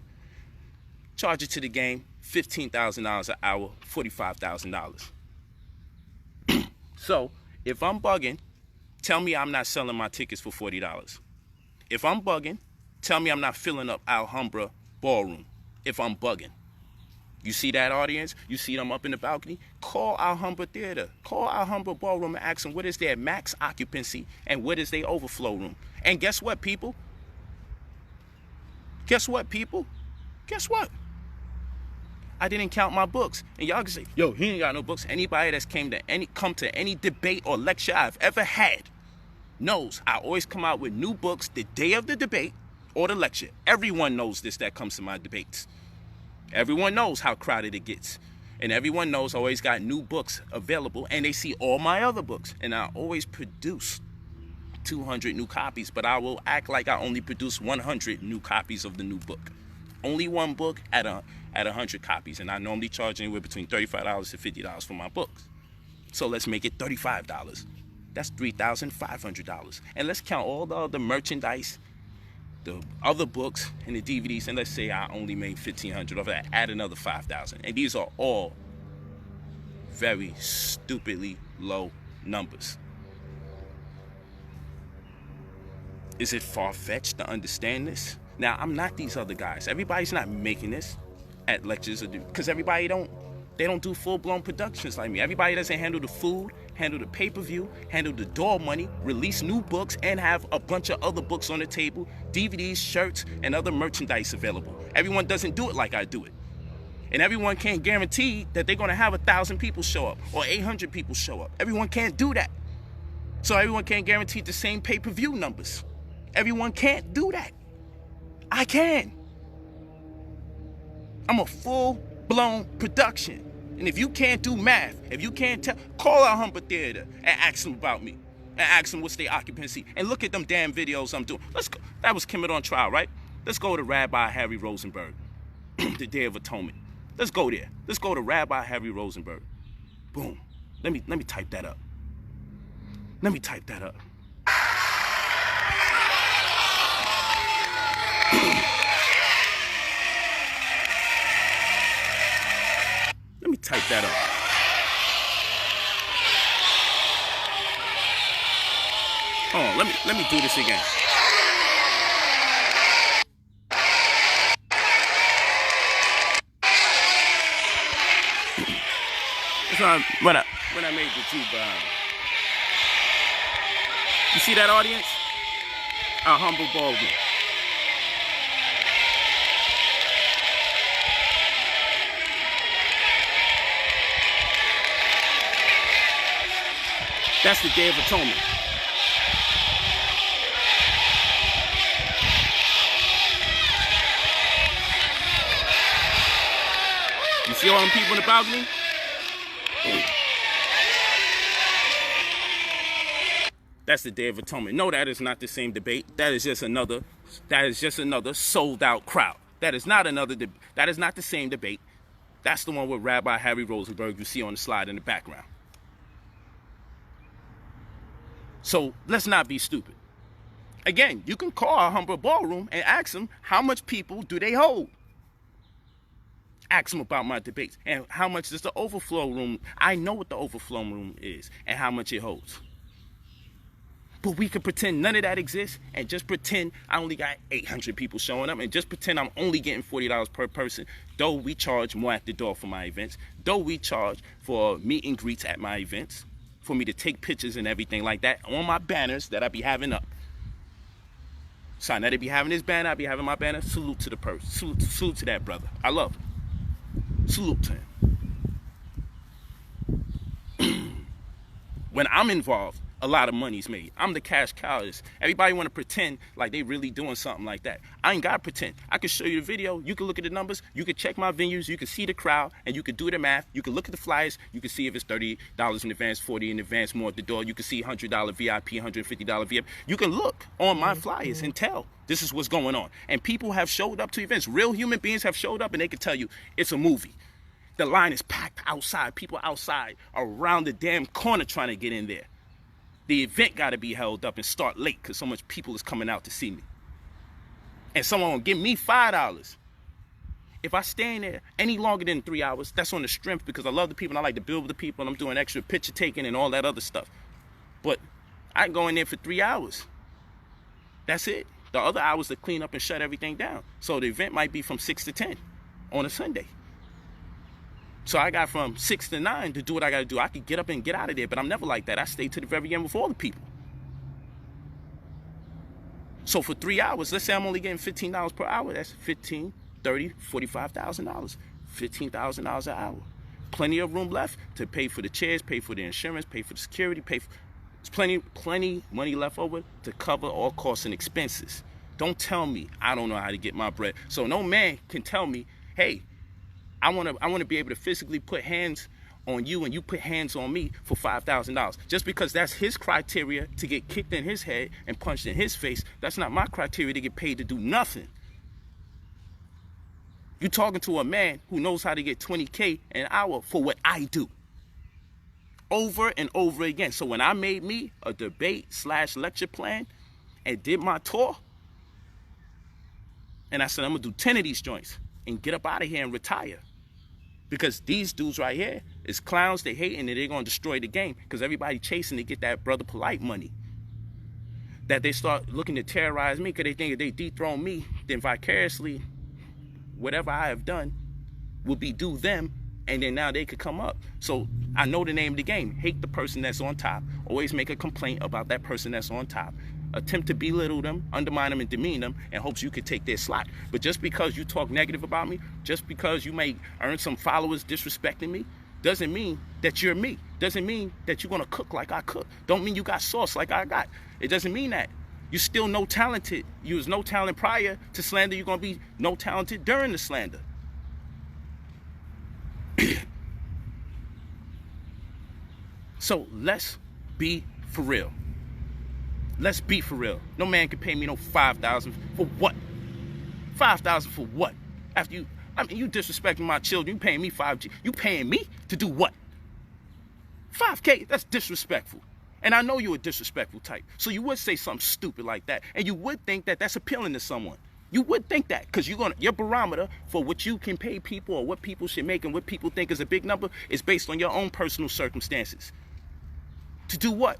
Charge it to the game, $15,000 an hour, $45,000. So, if I'm bugging, tell me I'm not selling my tickets for $40. If I'm bugging, tell me I'm not filling up Alhambra Ballroom. If I'm bugging. You see that, audience? You see them up in the balcony? Call Alhambra Theater. Call Alhambra Ballroom and ask them what is their max occupancy and what is their overflow room. And guess what, people? Guess what, people? Guess what? I didn't count my books. And y'all can say, yo, he ain't got no books. Anybody that's come to any debate or lecture I've ever had knows I always come out with new books the day of the debate or the lecture. Everyone knows this that comes to my debates. Everyone knows how crowded it gets. And everyone knows I always got new books available, and they see all my other books. And I always produce 200 new copies, but I will act like I only produce 100 new copies of the new book. Only one book at 100 copies, and I normally charge anywhere between $35 to $50 for my books. So let's make it $35. That's $3,500. And let's count all the other merchandise, the other books and the DVDs, and let's say I only made $1,500 of that. Add another $5,000, and these are all very stupidly low numbers. Is it far-fetched to understand this? Now, I'm not these other guys. Everybody's not making this at lectures, because everybody they don't do full-blown productions like me. Everybody doesn't handle the food, handle the pay-per-view, handle the door money, release new books, and have a bunch of other books on the table, DVDs, shirts, and other merchandise available. Everyone doesn't do it like I do it. And everyone can't guarantee that they're going to have 1,000 people show up or 800 people show up. Everyone can't do that. So everyone can't guarantee the same pay-per-view numbers. Everyone can't do that. I can. I'm a full-blown production. And if you can't do math, if you can't tell, call Alhambra Theater and ask them about me. And ask them what's their occupancy. And look at them damn videos I'm doing. Let's go. That was Kimmett on Trial, right? Let's go to Rabbi Harry Rosenberg. The Day of Atonement. Let's go there. Let's go to Rabbi Harry Rosenberg. Boom. Let me type that up. Let me type that up. Let me type that up. Hold on, let me do this again. That's when I made the tube. You see that, audience? Our humble ballroom. That's the Day of Atonement. You see all them people in the balcony? That's the Day of Atonement. No, that is not the same debate. That is just another sold out crowd. That is not the same debate. That's the one with Rabbi Harry Rosenberg you see on the slide in the background. So let's not be stupid. Again, you can call Alhambra Ballroom and ask them how much people do they hold. Ask them about my debates and how much is the overflow room. I know what the overflow room is and how much it holds. But we could pretend none of that exists and just pretend I only got 800 people showing up and just pretend I'm only getting $40 per person, though we charge more at the door for my events, though we charge for meet and greets at my events, for me to take pictures and everything like that on my banners that I be having up. So now they be having this banner, I be having my banner. Salute to the person. Salute to that brother. I love him. Salute to him. When I'm involved, a lot of money's made. I'm the cash cow of this. Everybody want to pretend like they really doing something like that. I ain't got to pretend. I can show you the video. You can look at the numbers. You can check my venues. You can see the crowd, and you can do the math. You can look at the flyers. You can see if it's $30 in advance, $40 in advance, more at the door. You can see $100 VIP, $150 VIP. You can look on my flyers and tell this is what's going on. And people have showed up to events. Real human beings have showed up, and they can tell you it's a movie. The line is packed outside. People outside around the damn corner trying to get in there. The event got to be held up and start late because so much people is coming out to see me. And someone will give me $5. If I stay in there any longer than 3 hours, that's on the strength because I love the people and I like to build with the people and I'm doing extra picture taking and all that other stuff. But I go in there for 3 hours. That's it. The other hours to clean up and shut everything down. So the event might be from 6 to 10 on a Sunday. So I got from 6 to 9 to do what I got to do. I could get up and get out of there, but I'm never like that. I stay to the very end with all the people. So for 3 hours, let's say I'm only getting $15 per hour. That's $15, $30, $45,000, $15,000 an hour. Plenty of room left to pay for the chairs, pay for the insurance, pay for the security, there's plenty money left over to cover all costs and expenses. Don't tell me I don't know how to get my bread. So no man can tell me, hey, I want to be able to physically put hands on you and you put hands on me for $5,000. Just because that's his criteria to get kicked in his head and punched in his face, that's not my criteria to get paid to do nothing. You're talking to a man who knows how to get $20K an hour for what I do. Over and over again. So when I made me a debate/lecture plan and did my tour, and I said, I'm going to do 10 of these joints and get up out of here and retire. Because these dudes right here is clowns, they hating, and they're going to destroy the game because everybody chasing to get that Brother Polight money. That they start looking to terrorize me because they think if they dethrone me, then vicariously, whatever I have done will be due them, and then now they could come up. So I know the name of the game. Hate the person that's on top. Always make a complaint about that person that's on top. Attempt to belittle them, undermine them, and demean them, and hopes you could take their slot. But just because you talk negative about me, just because you may earn some followers disrespecting me, doesn't mean that you're me. Doesn't mean that you're gonna cook like I cook. Don't mean you got sauce like I got. It doesn't mean that. You're still no talented. You was no talent prior to slander. You're gonna be no talented during the slander. So let's be for real. Let's be for real. No man can pay me no $5,000 for what? $5,000 for what? After you, you disrespecting my children. You paying me $5G. You paying me to do what? $5K. That's disrespectful. And I know you're a disrespectful type. So you would say something stupid like that, and you would think that that's appealing to someone. You would think that because your barometer for what you can pay people or what people should make and what people think is a big number is based on your own personal circumstances. To do what?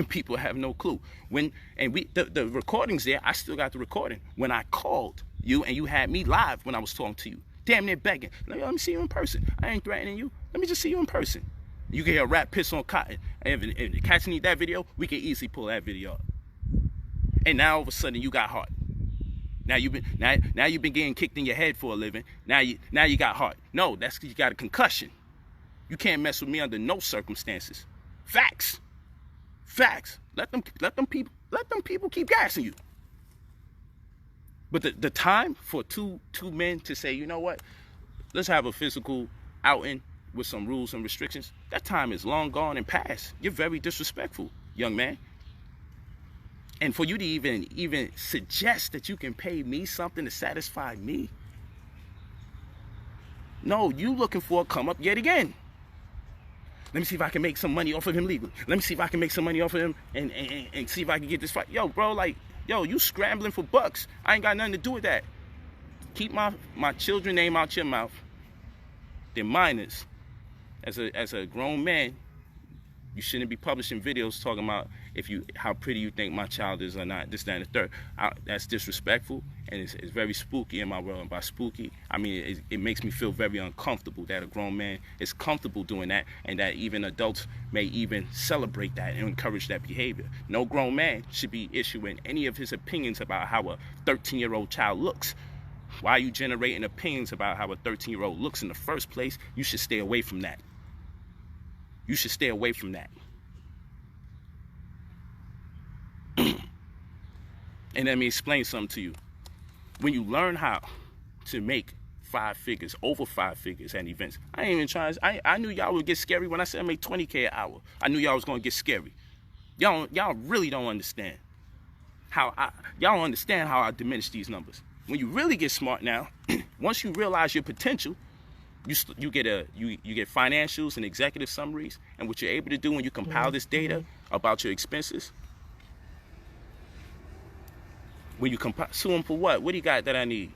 People have no clue. The recording's there. I still got the recording. When I called you and you had me live when I was talking to you, damn near begging. Let me see you in person. I ain't threatening you. Let me just see you in person. You can hear a rat piss on cotton. And if the cats need that video, we can easily pull that video up. And now all of a sudden you got heart. Now you've been getting kicked in your head for a living. Now you got heart. No, that's because you got a concussion. You can't mess with me under no circumstances. Facts. Facts. Let them people keep gassing you. But the time for two men to say, you know what, let's have a physical outing with some rules and restrictions, that time is long gone and past. You're very disrespectful, young man. And for you to even suggest that you can pay me something to satisfy me, no, you looking for a come up yet again. Let me see if I can make some money off of him legally. Let me see if I can make some money off of him and see if I can get this fight. Yo, bro, you scrambling for bucks. I ain't got nothing to do with that. Keep my children's name out your mouth. They're minors. As a grown man, you shouldn't be publishing videos talking about how pretty you think my child is or not, this, that, and the third. That's disrespectful, and it's very spooky in my world. And by spooky, I mean it makes me feel very uncomfortable that a grown man is comfortable doing that, and that even adults may even celebrate that and encourage that behavior. No grown man should be issuing any of his opinions about how a 13-year-old child looks. Why are you generating opinions about how a 13-year-old looks in the first place? You should stay away from that. You should stay away from that. And let me explain something to you. When you learn how to make 5 figures, over 5 figures at events, I ain't even trying. I knew y'all would get scary when I said I make 20K an hour. I knew y'all was gonna get scary. Y'all really don't understand how y'all understand how I diminish these numbers. When you really get smart now, once you realize your potential, you get financials and executive summaries, and what you're able to do when you compile this data about your expenses. When you sue them for what? What do you got that I need?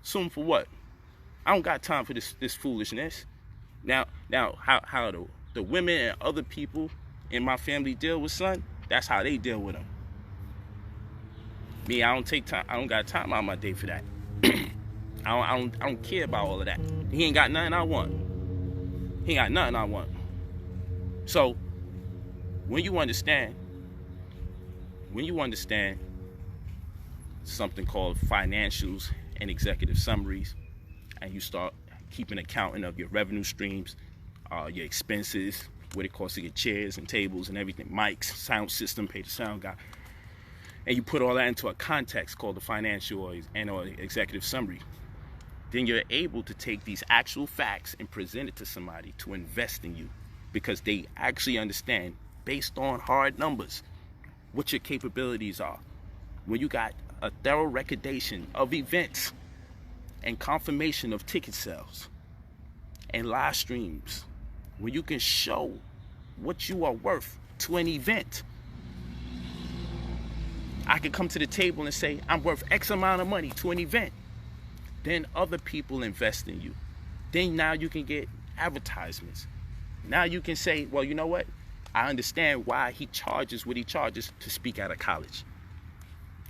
Sue them for what? I don't got time for this foolishness. Now how the women and other people in my family deal with son, that's how they deal with them. Me, I don't take time. I don't got time out of my day for that. I don't care about all of that. He ain't got nothing I want. He ain't got nothing I want. So when you understand something called financials and executive summaries, and you start keeping accounting of your revenue streams, your expenses, what it costs to get chairs and tables and everything, mics, sound system, pay the sound guy, and you put all that into a context called the financial or executive summary, then you're able to take these actual facts and present it to somebody to invest in you, because they actually understand, based on hard numbers, what your capabilities are. When you got a thorough recordation of events and confirmation of ticket sales and live streams, when you can show what you are worth to an event, I can come to the table and say I'm worth X amount of money to an event. Then other people invest in you. Then now you can get advertisements. Now you can say, well, you know what? I understand why he charges what he charges to speak at a college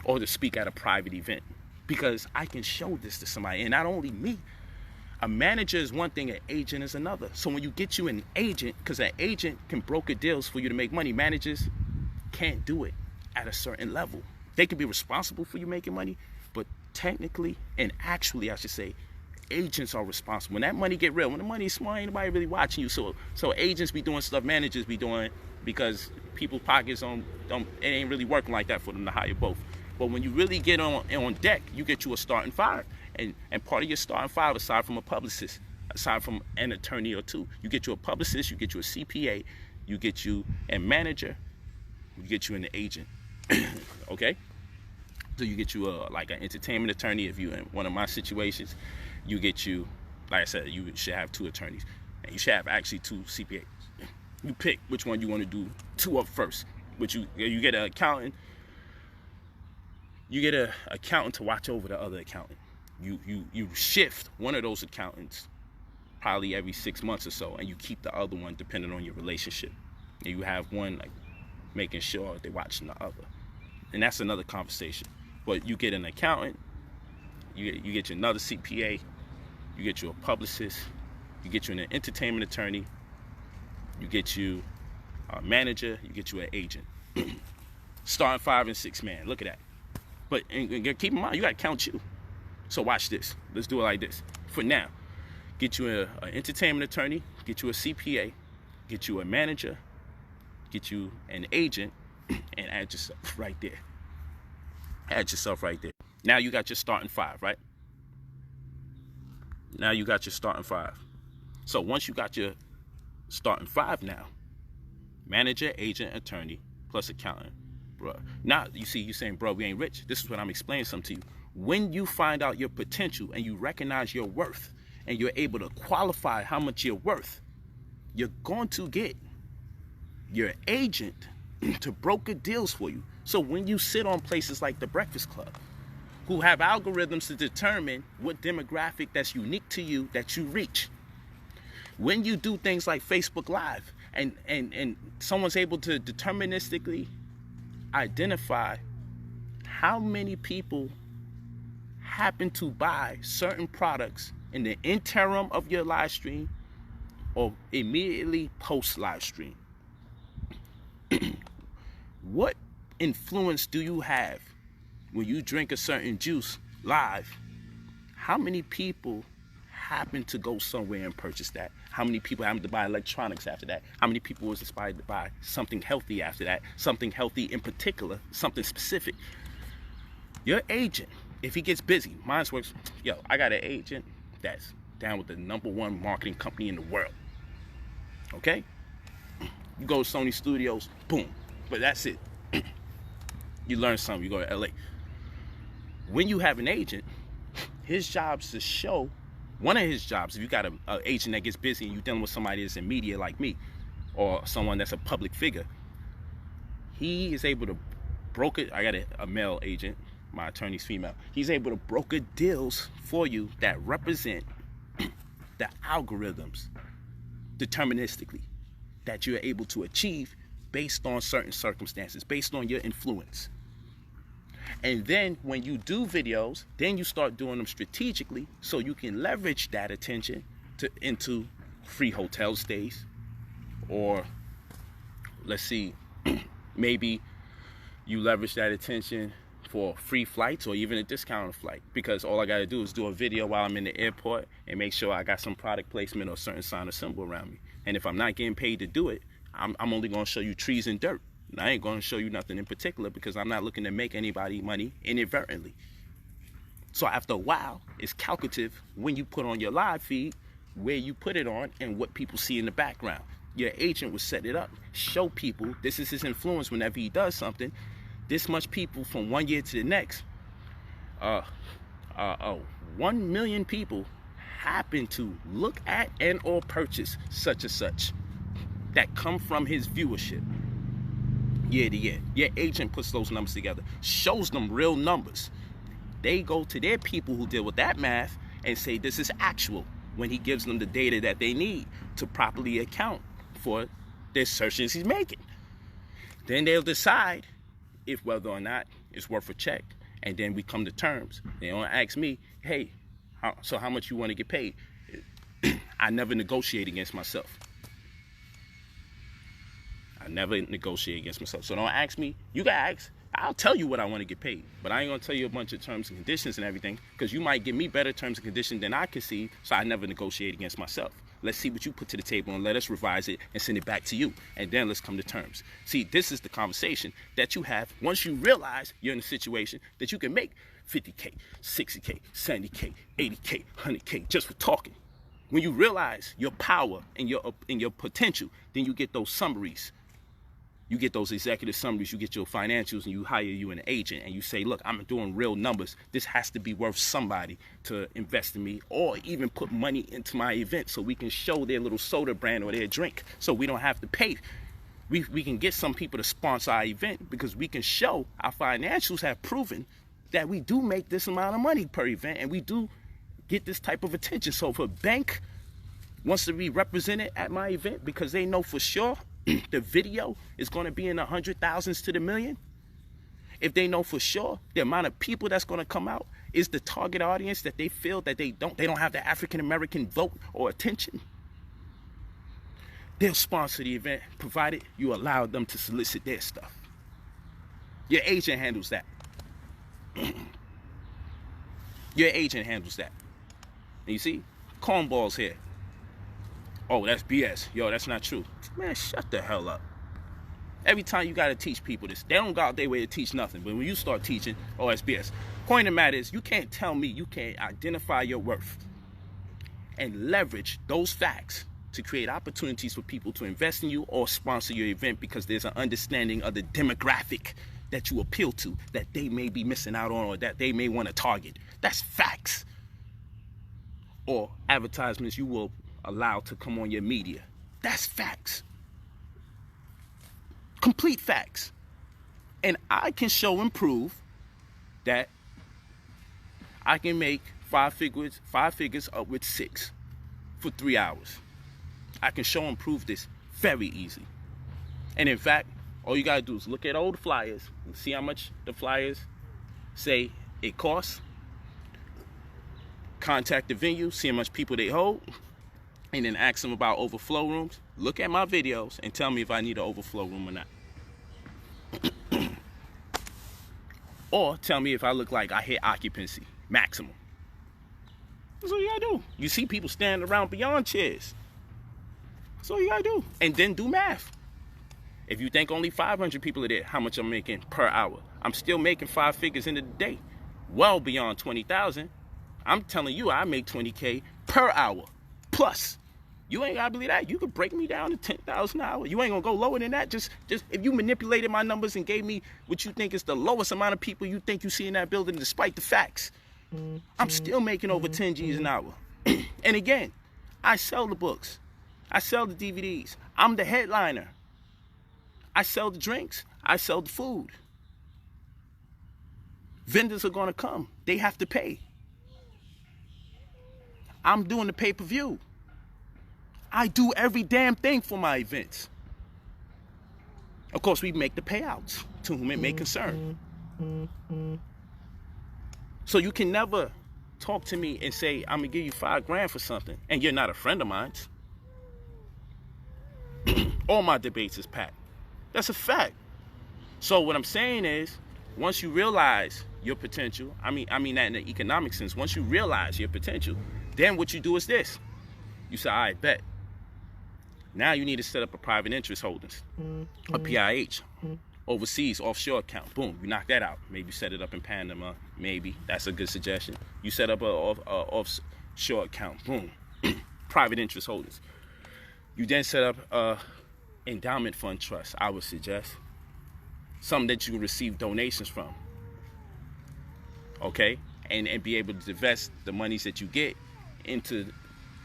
or to speak at a private event, because I can show this to somebody. And not only me, a manager is one thing, an agent is another. So when you get you an agent, because an agent can broker deals for you to make money, managers can't do it at a certain level. They can be responsible for you making money, but technically and actually, I should say, agents are responsible. When that money get real, when the money is small, ain't nobody really watching you. So agents be doing stuff managers be doing because people's pockets it ain't really working like that for them to hire both. But when you really get on deck, you get you a starting 5. And part of your starting 5, aside from a publicist, aside from an attorney or two, you get you a publicist, you get you a CPA, you get you a manager, you get you an agent. Okay? So you get you like an entertainment attorney. If you in one of my situations, you get you, like I said, you should have 2 attorneys, and you should have actually 2 CPAs. You pick which one you want to do 2 of first. But you get an accountant. You get an accountant to watch over the other accountant. You shift one of those accountants probably every 6 months or so, and you keep the other one depending on your relationship. And you have one like making sure they're watching the other, and that's another conversation. But you get an accountant, you get you another CPA, you get you a publicist, you get you an entertainment attorney, you get you a manager, you get you an agent. Starting 5 and 6 man. Look at that. But and keep in mind, you gotta count you. So watch this. Let's do it like this. For now, get you an entertainment attorney, get you a CPA, get you a manager, get you an agent, and add yourself right there. Add yourself right there. Now you got your starting 5, right? Now you got your starting 5. So once you got your starting 5 now, manager, agent, attorney, plus accountant, bro. Now you see, you saying, bro, we ain't rich. This is what I'm explaining something to you. When you find out your potential and you recognize your worth and you're able to qualify how much you're worth, you're going to get your agent to broker deals for you. So when you sit on places like the Breakfast Club, who have algorithms to determine what demographic that's unique to you that you reach, when you do things like Facebook Live and someone's able to deterministically identify how many people happen to buy certain products in the interim of your live stream or immediately post live stream, what influence do you have when you drink a certain juice live How many people happen to go somewhere and purchase that? How many people happen to buy electronics after that? How many people was inspired to buy something healthy after that? Something healthy in particular, something specific. Your agent, if he gets busy, mine works, yo, I got an agent that's down with the #1 marketing company in the world. Okay? You go to Sony Studios, boom. But that's it. You learn something, you go to LA. When you have an agent, his job is to show, one of his jobs, if you got an agent that gets busy and you're dealing with somebody that's in media like me, or someone that's a public figure, he is able to broker, I got a male agent, my attorney's female, he's able to broker deals for you that represent the algorithms deterministically that you're able to achieve based on certain circumstances, based on your influence. And then when you do videos, then you start doing them strategically so you can leverage that attention into free hotel stays, or let's see, maybe you leverage that attention for free flights or even a discounted flight, because all I got to do is do a video while I'm in the airport and make sure I got some product placement or a certain sign or symbol around me. And if I'm not getting paid to do it, I'm only going to show you trees and dirt. I ain't going to show you nothing in particular because I'm not looking to make anybody money inadvertently. So after a while, it's calculative when you put on your live feed, where you put it on, and what people see in the background. Your agent will set it up, show people this is his influence whenever he does something. This much people from one year to the next, 1 million people happen to look at and or purchase such and such that come from his viewership year to year. Your agent puts those numbers together, shows them real numbers. They go to their people who deal with that math and say this is actual, when he gives them the data that they need to properly account for their searches he's making. Then they'll decide if whether or not it's worth a check, and then we come to terms. They don't ask me, hey, so how much you want to get paid? I never negotiate against myself. I never negotiate against myself. So don't ask me. You can ask. I'll tell you what I want to get paid, but I ain't gonna tell you a bunch of terms and conditions and everything, because you might give me better terms and conditions than I can see. So I never negotiate against myself. Let's see what you put to the table and let us revise it and send it back to you, and then let's come to terms. See, this is the conversation that you have once you realize you're in a situation that you can make 50K, 60K, 70K, 80K, 100K just for talking. When you realize your power and your potential, then you get those summaries. You get those executive summaries, you get your financials, and you hire you an agent, and you say, look, I'm doing real numbers. This has to be worth somebody to invest in me, or even put money into my event so we can show their little soda brand or their drink, so we don't have to pay. We can get some people to sponsor our event because we can show our financials have proven that we do make this amount of money per event, and we do get this type of attention. So if a bank wants to be represented at my event because they know for sure the video is going to be in the 100,000s to the million, if they know for sure the amount of people that's going to come out is the target audience that they feel that they don't have the African American vote or attention, they'll sponsor the event, provided you allow them to solicit their stuff. Your agent handles that. Your agent handles that. And you see, cornballs here. Oh, that's BS. Yo, that's not true. Man, shut the hell up. Every time you got to teach people this, they don't go out their way to teach nothing. But when you start teaching, oh, that's BS. Point of the matter is, you can't tell me you can't identify your worth and leverage those facts to create opportunities for people to invest in you or sponsor your event, because there's an understanding of the demographic that you appeal to that they may be missing out on, or that they may want to target. That's facts. Or advertisements you will allow to come on your media. That's facts. Complete facts. And I can show and prove that I can make five figures up with 6 for 3 hours. I can show and prove this very easily. And in fact, all you gotta do is look at old flyers and see how much the flyers say it costs. Contact the venue, see how much people they hold, and then ask them about overflow rooms. Look at my videos and tell me if I need an overflow room or not. Or tell me if I look like I hit occupancy maximum. That's all you gotta do. You see people standing around beyond chairs. That's all you gotta do. And then do math. If you think only 500 people are there, how much I'm making per hour? I'm still making 5 figures in a day. Well beyond 20,000. I'm telling you, I make 20K per hour. Plus. You ain't gotta believe that. You could break me down to 10,000 an hour. You ain't gonna go lower than that. Just if you manipulated my numbers and gave me what you think is the lowest amount of people you think you see in that building, despite the facts, I'm still making over 10 G's an hour. And again, I sell the books. I sell the DVDs. I'm the headliner. I sell the drinks. I sell the food. Vendors are gonna come. They have to pay. I'm doing the pay-per-view. I do every damn thing for my events. Of course, we make the payouts to whom it may concern. So you can never talk to me and say, I'm gonna give you $5 for something, and you're not a friend of mine. All my debates is packed. That's a fact. So what I'm saying is, once you realize your potential, I mean that in the economic sense, once you realize your potential, then what you do is this. You say, all right, bet. Now you need to set up a private interest holdings, a PIH, overseas, offshore account. Boom, you knock that out. Maybe set it up in Panama. Maybe. That's a good suggestion. You set up a offshore account. Boom, private interest holdings. You then set up a endowment fund trust, I would suggest. Something that you can receive donations from. Okay? And be able to divest the monies that you get into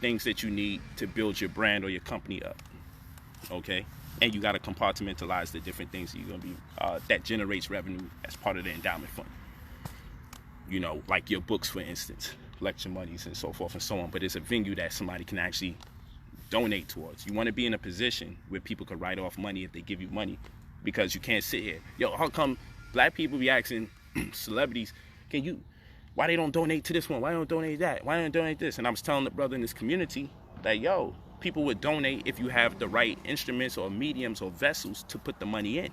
things that you need to build your brand or your company up. Okay? And you got to compartmentalize the different things that you're going to be that generates revenue as part of the endowment fund. You know, like your books, for instance, lecture monies and so forth and so on. But it's a venue that somebody can actually donate towards. You want to be in a position where people can write off money if they give you money, because you can't sit here. Yo, how come black people be asking celebrities, why they don't donate to this one? Why don't donate that? Why don't donate this? And I was telling the brother in this community that, yo, people would donate if you have the right instruments or mediums or vessels to put the money in.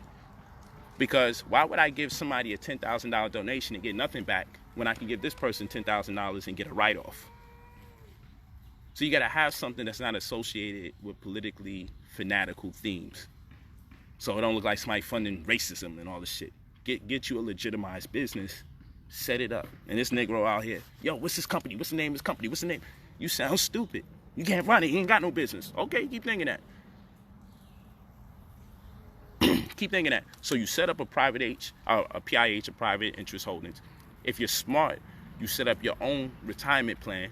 Because why would I give somebody a $10,000 donation and get nothing back when I can give this person $10,000 and get a write-off? So you got to have something that's not associated with politically fanatical themes. So it don't look like somebody funding racism and all this shit. Get you a legitimized business. Set it up. And this Negro out here, yo, what's this company? What's the name of this company? What's the name? You sound stupid. You can't run it. You ain't got no business. Okay, keep thinking that. Keep thinking that. So you set up a PIH, a private interest holdings. If you're smart, you set up your own retirement plan,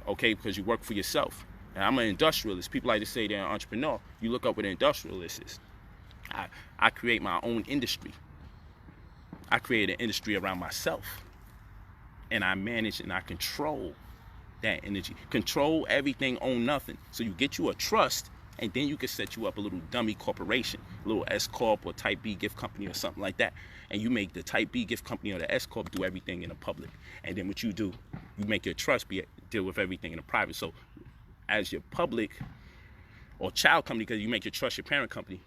okay, because you work for yourself. And I'm an industrialist. People like to say they're an entrepreneur. You look up what an industrialist is. I create my own industry. I create an industry around myself, and I manage and I control that energy. Control everything, own nothing. So you get you a trust, and then you can set you up a little dummy corporation, a little S Corp or Type B gift company or something like that. And you make the Type B gift company or the S Corp do everything in the public. And then what you do, you make your trust deal with everything in the private. So as your public or child company, because you make your trust your parent company,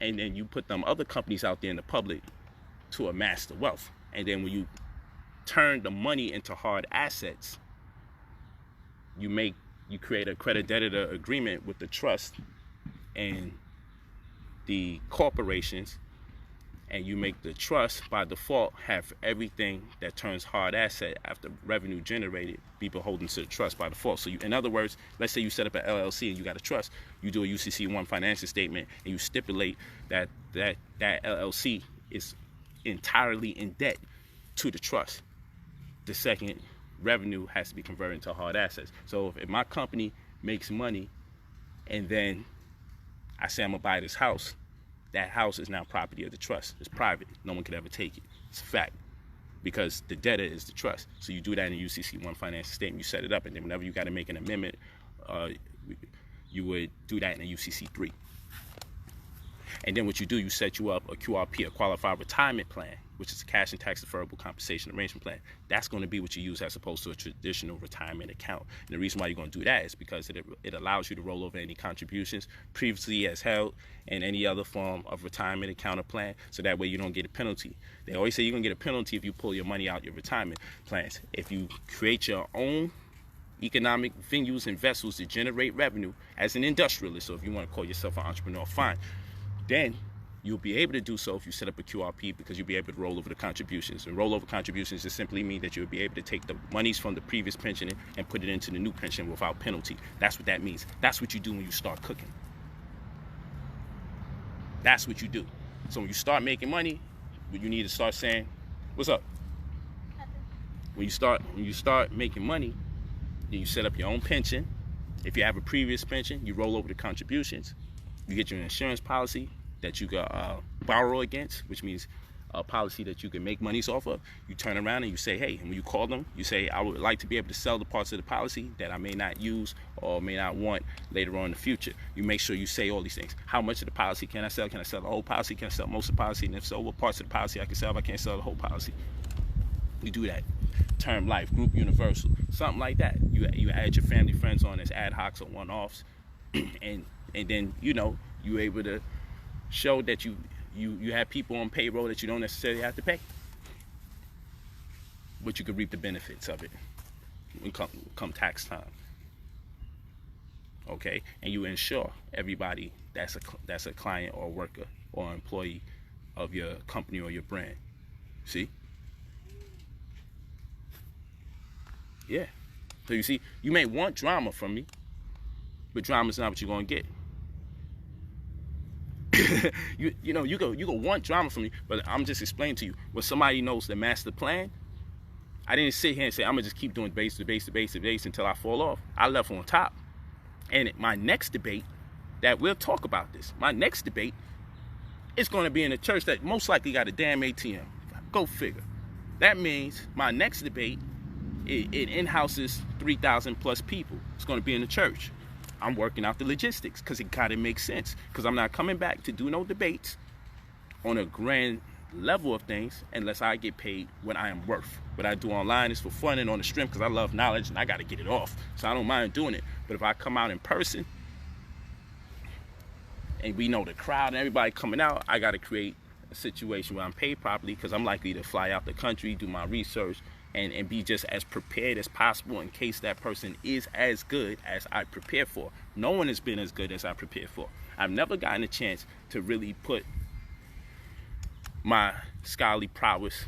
and then you put them other companies out there in the public to amass the wealth. And then when you turn the money into hard assets, you create a credit-debtor agreement with the trust and the corporations, and you make the trust by default have everything that turns hard asset after revenue generated be beholden to the trust by default. So in other words, let's say you set up an LLC and you got a trust, you do a UCC1 financial statement, and you stipulate that LLC is entirely in debt to the trust. The second, revenue has to be converted into hard assets. So if my company makes money and then I say I'm gonna buy this house, that house is now property of the trust. It's private. No one could ever take it. It's a fact. Because the debtor is the trust. So you do that in a UCC1 financial statement, you set it up, and then whenever you got to make an amendment, you would do that in a UCC3. And then what you do, you set you up a QRP, a qualified retirement plan, which is a cash and tax deferrable compensation arrangement plan. That's going to be what you use as opposed to a traditional retirement account. And the reason why you're going to do that is because it allows you to roll over any contributions previously as held in any other form of retirement account or plan, so that way you don't get a penalty. They always say you're going to get a penalty if you pull your money out your retirement plans. If you create your own economic venues and vessels to generate revenue as an industrialist, or if you want to call yourself an entrepreneur, fine. Then you'll be able to do so if you set up a QRP, because you'll be able to roll over the contributions. And roll over contributions just simply mean that you'll be able to take the monies from the previous pension and put it into the new pension without penalty. That's what that means. That's what you do when you start cooking. That's what you do. So when you start making money, you need to start saying, what's up? When you start making money, then you set up your own pension. If you have a previous pension, you roll over the contributions. You get your insurance policy that you can borrow against, which means a policy that you can make monies off of. You turn around and you say, hey, and when you call them, you say, I would like to be able to sell the parts of the policy that I may not use or may not want later on in the future. You make sure you say all these things. How much of the policy can I sell? Can I sell the whole policy? Can I sell most of the policy? And if so, what parts of the policy I can sell if I can't sell the whole policy? You do that. Term life, group universal, something like that. You add your family friends on as ad hocs or one-offs, and then you're able to show that you have people on payroll that you don't necessarily have to pay, but you can reap the benefits of it when come tax time. Okay, and you ensure everybody that's a client or worker or employee of your company or your brand. See? Yeah. So you see, you may want drama from me, but drama's not what you're gonna get. you go want drama from me, but I'm just explaining to you, when somebody knows the master plan, I didn't sit here and say I'm gonna just keep doing base to base to base to base until I fall off. I left on top. And my next debate, that we'll talk about this, my next debate is gonna be in a church that most likely got a damn ATM. Go figure. That means my next debate, it in-houses 3,000 plus people. It's going to be in the church. I'm working out the logistics because it got to make sense. Because I'm not coming back to do no debates on a grand level of things unless I get paid what I am worth. What I do online is for fun and on the stream because I love knowledge and I got to get it off. So I don't mind doing it. But if I come out in person and we know the crowd and everybody coming out, I got to create a situation where I'm paid properly, because I'm likely to fly out the country, do my research, and be just as prepared as possible in case that person is as good as I prepare for. No one has been as good as I prepared for. I've never gotten a chance to really put my scholarly prowess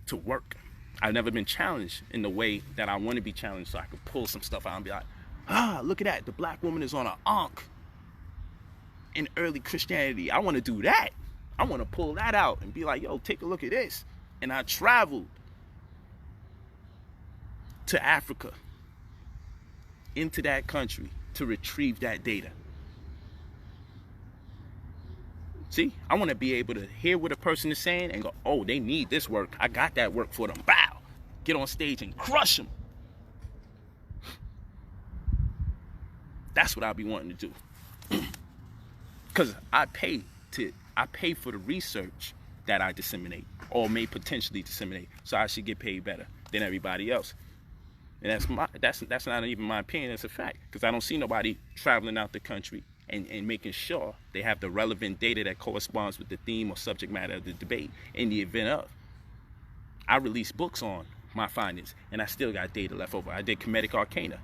to work. I've never been challenged in the way that I want to be challenged, so I could pull some stuff out and be like, look at that, the black woman is on an ankh in early Christianity. I want to do that. I want to pull that out and be like, yo, take a look at this. And I traveled to Africa, into that country, to retrieve that data. See, I want to be able to hear what a person is saying and go, oh, they need this work. I got that work for them. Bow. Get on stage and crush them. That's what I'll be wanting to do. Because I pay for the research that I disseminate or may potentially disseminate. So I should get paid better than everybody else. And that's not even my opinion, that's a fact. Because I don't see nobody traveling out the country and making sure they have the relevant data that corresponds with the theme or subject matter of the debate in the event of. I released books on my findings, and I still got data left over. I did Comedic Arcana,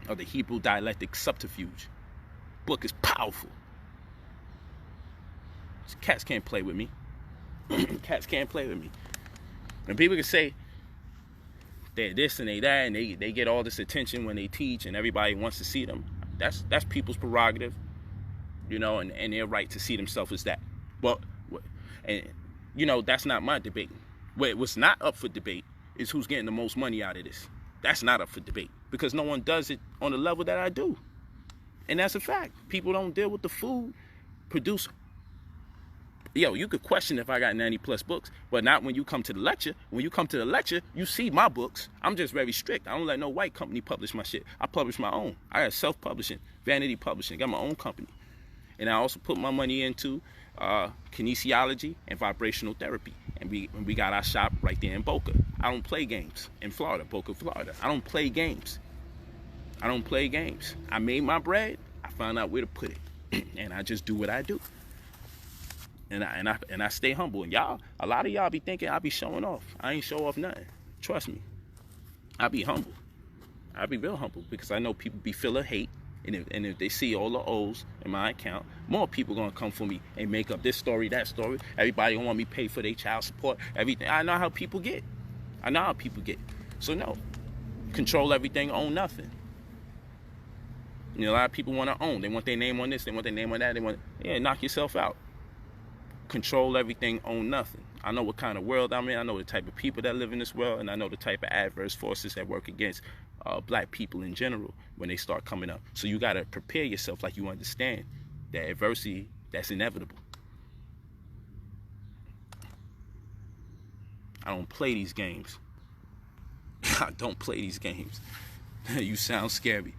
or the Hebrew Dialectic Subterfuge. Book is powerful. Cats can't play with me. Cats can't play with me. And people can say they're this and they that, and they get all this attention when they teach and everybody wants to see them. That's people's prerogative, and their right to see themselves as that. But, that's not my debate. What's not up for debate is who's getting the most money out of this. That's not up for debate, because no one does it on the level that I do. And that's a fact. People don't deal with the food, produce. You could question if I got 90 plus books, but not when you come to the lecture. When you come to the lecture, you see my books. I'm just very strict. I don't let no white company publish my shit. I publish my own. I got self-publishing, vanity publishing. Got my own company. And I also put my money into kinesiology and vibrational therapy. And we got our shop right there in Boca. I don't play games in Florida, Boca, Florida. I don't play games. I made my bread. I found out where to put it. And I just do what I do. And I stay humble. And a lot of y'all be thinking I be showing off. I ain't show off nothing. Trust me. I be humble. I'll be real humble because I know people be full of hate. And if they see all the O's in my account, more people gonna come for me and make up this story, that story. Everybody gonna want me to pay for their child support, everything. I know how people get. I know how people get. So no, control everything, own nothing. You know, a lot of people want to own. They want their name on this, they want their name on that. They want, yeah, knock yourself out. Control everything, own nothing. I know what kind of world I'm in. I know the type of people that live in this world, and I know the type of adverse forces that work against black people in general when they start coming up. So you gotta prepare yourself like you understand that adversity, that's inevitable. I don't play these games. I don't play these games. You sound scary.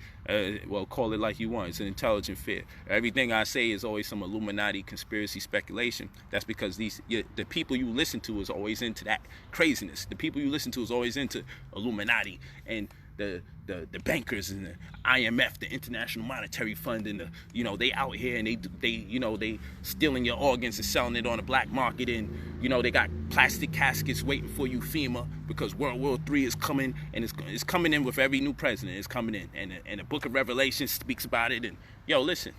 Well, call it like you want. It's an intelligent fear. Everything I say is always some Illuminati conspiracy speculation. That's because the people you listen to is always into that craziness. The people you listen to is always into Illuminati and the bankers and the IMF, the International Monetary Fund, and they out here and they stealing your organs and selling it on the black market, and they got plastic caskets waiting for you, FEMA, because World War III is coming, and it's coming in with every new president. It's coming in, and the Book of Revelation speaks about it. And listen,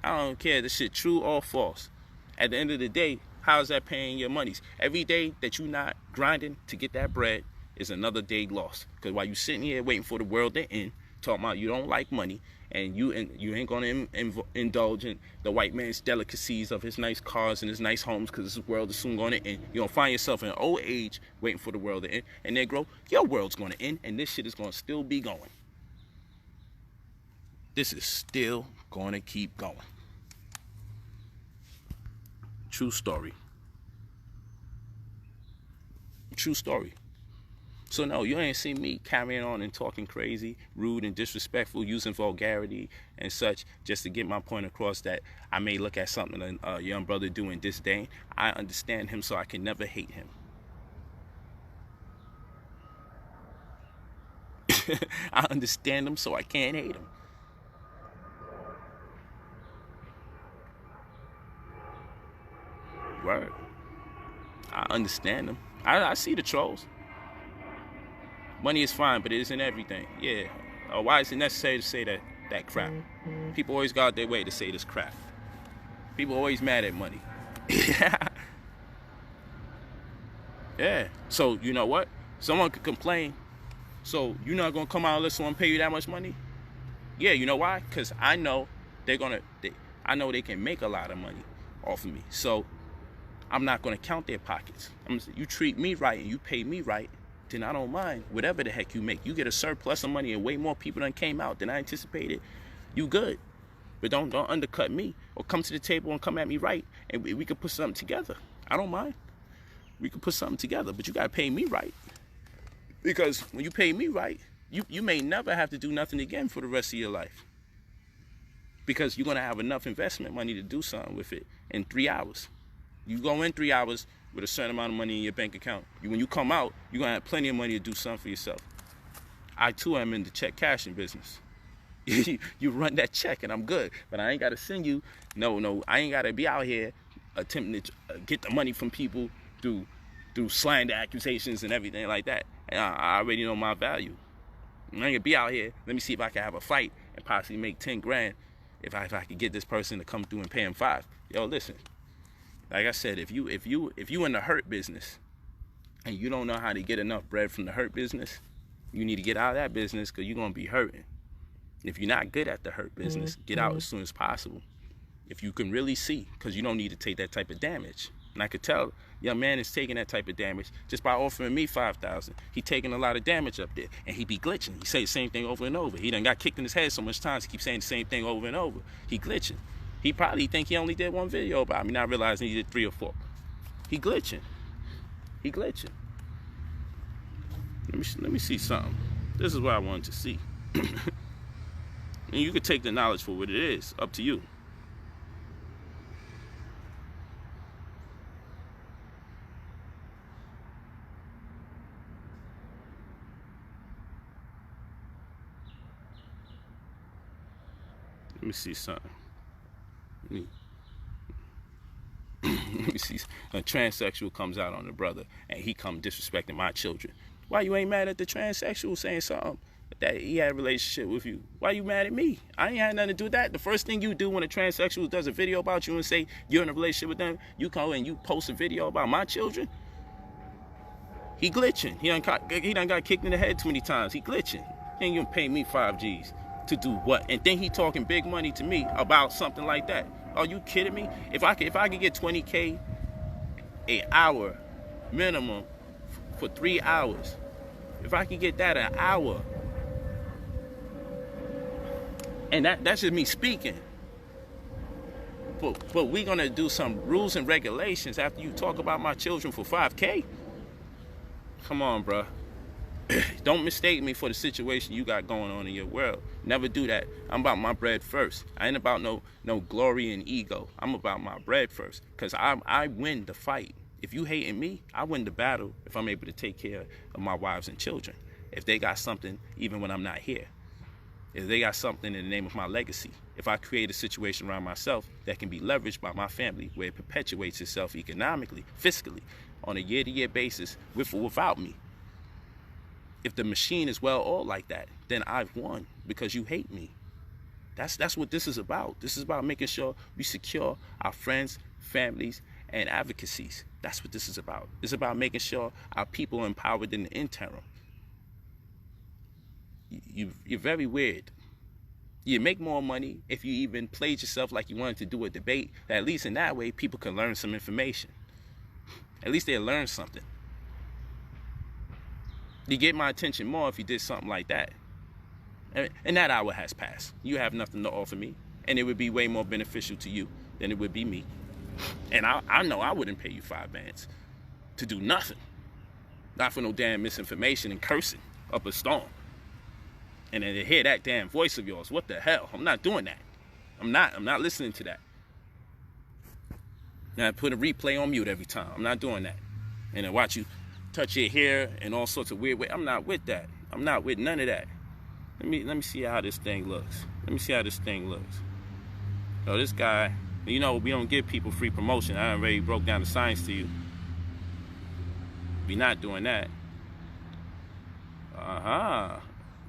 I don't care if this shit true or false. At the end of the day, how's that paying your monies? Every day that you're not grinding to get that bread is another day lost. Because while you sitting here waiting for the world to end, talking about you don't like money, and you ain't gonna indulge in the white man's delicacies of his nice cars and his nice homes, because this world is soon gonna end. You're gonna find yourself in old age waiting for the world to end, and Negro, your world's gonna end, and this shit is gonna still be going. This is still gonna keep going. True story. True story. So no, you ain't seen me carrying on and talking crazy, rude and disrespectful, using vulgarity and such, just to get my point across that I may look at something a young brother do in disdain. I understand him, so I can never hate him. I understand him, so I can't hate him. Word. I understand them. I see the trolls. Money is fine, but it isn't everything. Yeah. Why is it necessary to say that crap? People always go out their way to say this crap. People always mad at money. Yeah. So you know what? Someone could complain. So you're not gonna come out and let someone pay you that much money? Yeah. You know why? Because I know I know they can make a lot of money off of me. So I'm not gonna count their pockets. You treat me right and you pay me right, then I don't mind whatever the heck you make. You get a surplus of money and way more people done came out than I anticipated. You good. But don't undercut me, or come to the table and come at me right, and we can put something together. I don't mind. We can put something together, but you gotta pay me right. Because when you pay me right, you may never have to do nothing again for the rest of your life. Because you're gonna have enough investment money to do something with it in 3 hours. You go in 3 hours with a certain amount of money in your bank account. When you come out, you're going to have plenty of money to do something for yourself. I, too, am in the check cashing business. You run that check, and I'm good. But I ain't got to send you. No, I ain't got to be out here attempting to get the money from people through slander accusations and everything like that. And I already know my value. I ain't going to be out here. Let me see if I can have a fight and possibly make 10 grand if I could get this person to come through and pay him 5. Yo, listen. Like I said, if you in the hurt business and you don't know how to get enough bread from the hurt business, you need to get out of that business, because you're gonna be hurting. If you're not good at the hurt business, get out as soon as possible. If you can really see, because you don't need to take that type of damage. And I could tell young man is taking that type of damage just by offering me $5,000. He taking a lot of damage up there, and he be glitching. He say the same thing over and over. He done got kicked in his head so much times he keeps saying the same thing over and over. He glitching. He probably think he only did one video about me, not realizing he did 3 or 4. He glitching. He glitching. Let me see something. This is what I wanted to see. And you can take the knowledge for what it is. Up to you. Let me see something. Let me see. A transsexual comes out on the brother, and he come disrespecting my children. Why you ain't mad at the transsexual saying something that he had a relationship with you. Why you mad at me? I ain't had nothing to do with that. The first thing you do when a transsexual does a video about you and say you're in a relationship with them, you come and you post a video about my children. He glitching. He done got kicked in the head too many times. He glitching. He ain't gonna pay me 5 G's to do what? And then he talking big money to me about something like that. Are you kidding me? If I could get 20K an hour minimum for 3 hours, if I could get that an hour, and that's just me speaking. But we gonna do some rules and regulations after you talk about my children for 5K? Come on, bruh. Don't mistake me for the situation you got going on in your world. Never do that. I'm about my bread first. I ain't about no glory and ego. I'm about my bread first. Because I win the fight. If you hating me, I win the battle if I'm able to take care of my wives and children. If they got something, even when I'm not here. If they got something in the name of my legacy. If I create a situation around myself that can be leveraged by my family, where it perpetuates itself economically, fiscally, on a year-to-year basis, with or without me. If the machine is well oiled like that, then I've won because you hate me. That's what this is about. This is about making sure we secure our friends, families, and advocacies. That's what this is about. It's about making sure our people are empowered in the interim. You're very weird. You make more money if you even played yourself like you wanted to do a debate. At least in that way, people can learn some information. At least they'll learn something. You get my attention more if you did something like that. And that hour has passed. You have nothing to offer me. And it would be way more beneficial to you than it would be me. And I know I wouldn't pay you 5 bands to do nothing. Not for no damn misinformation and cursing up a storm. And then to hear that damn voice of yours. What the hell? I'm not doing that. I'm not listening to that. Now I put a replay on mute every time. I'm not doing that. And then watch you touch your hair and all sorts of weird ways. I'm not with that. I'm not with none of that. Let me see how this thing looks. Let me see how this thing looks. So this guy, you know, we don't give people free promotion. I already broke down the science to you. We not doing that.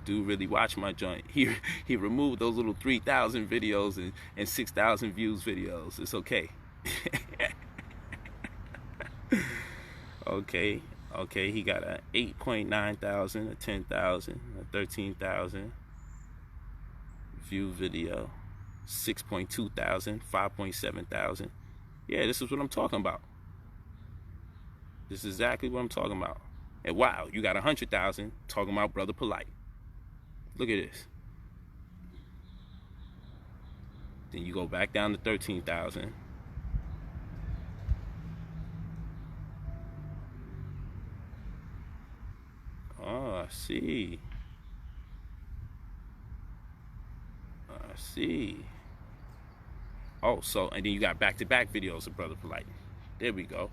Dude really watch my joint. He removed those little 3,000 videos and 6,000 views videos. It's okay. Okay, he got a 8.9 thousand, a 10,000, a 13,000 view video, 6.2 thousand, 5.7 thousand. Yeah, this is what I'm talking about. This is exactly what I'm talking about. And wow, you got 100,000 talking about Brother Polight. Look at this. Then you go back down to 13,000. Oh, I see. I see. Oh, so, and then you got back-to-back videos of Brother Polight. There we go.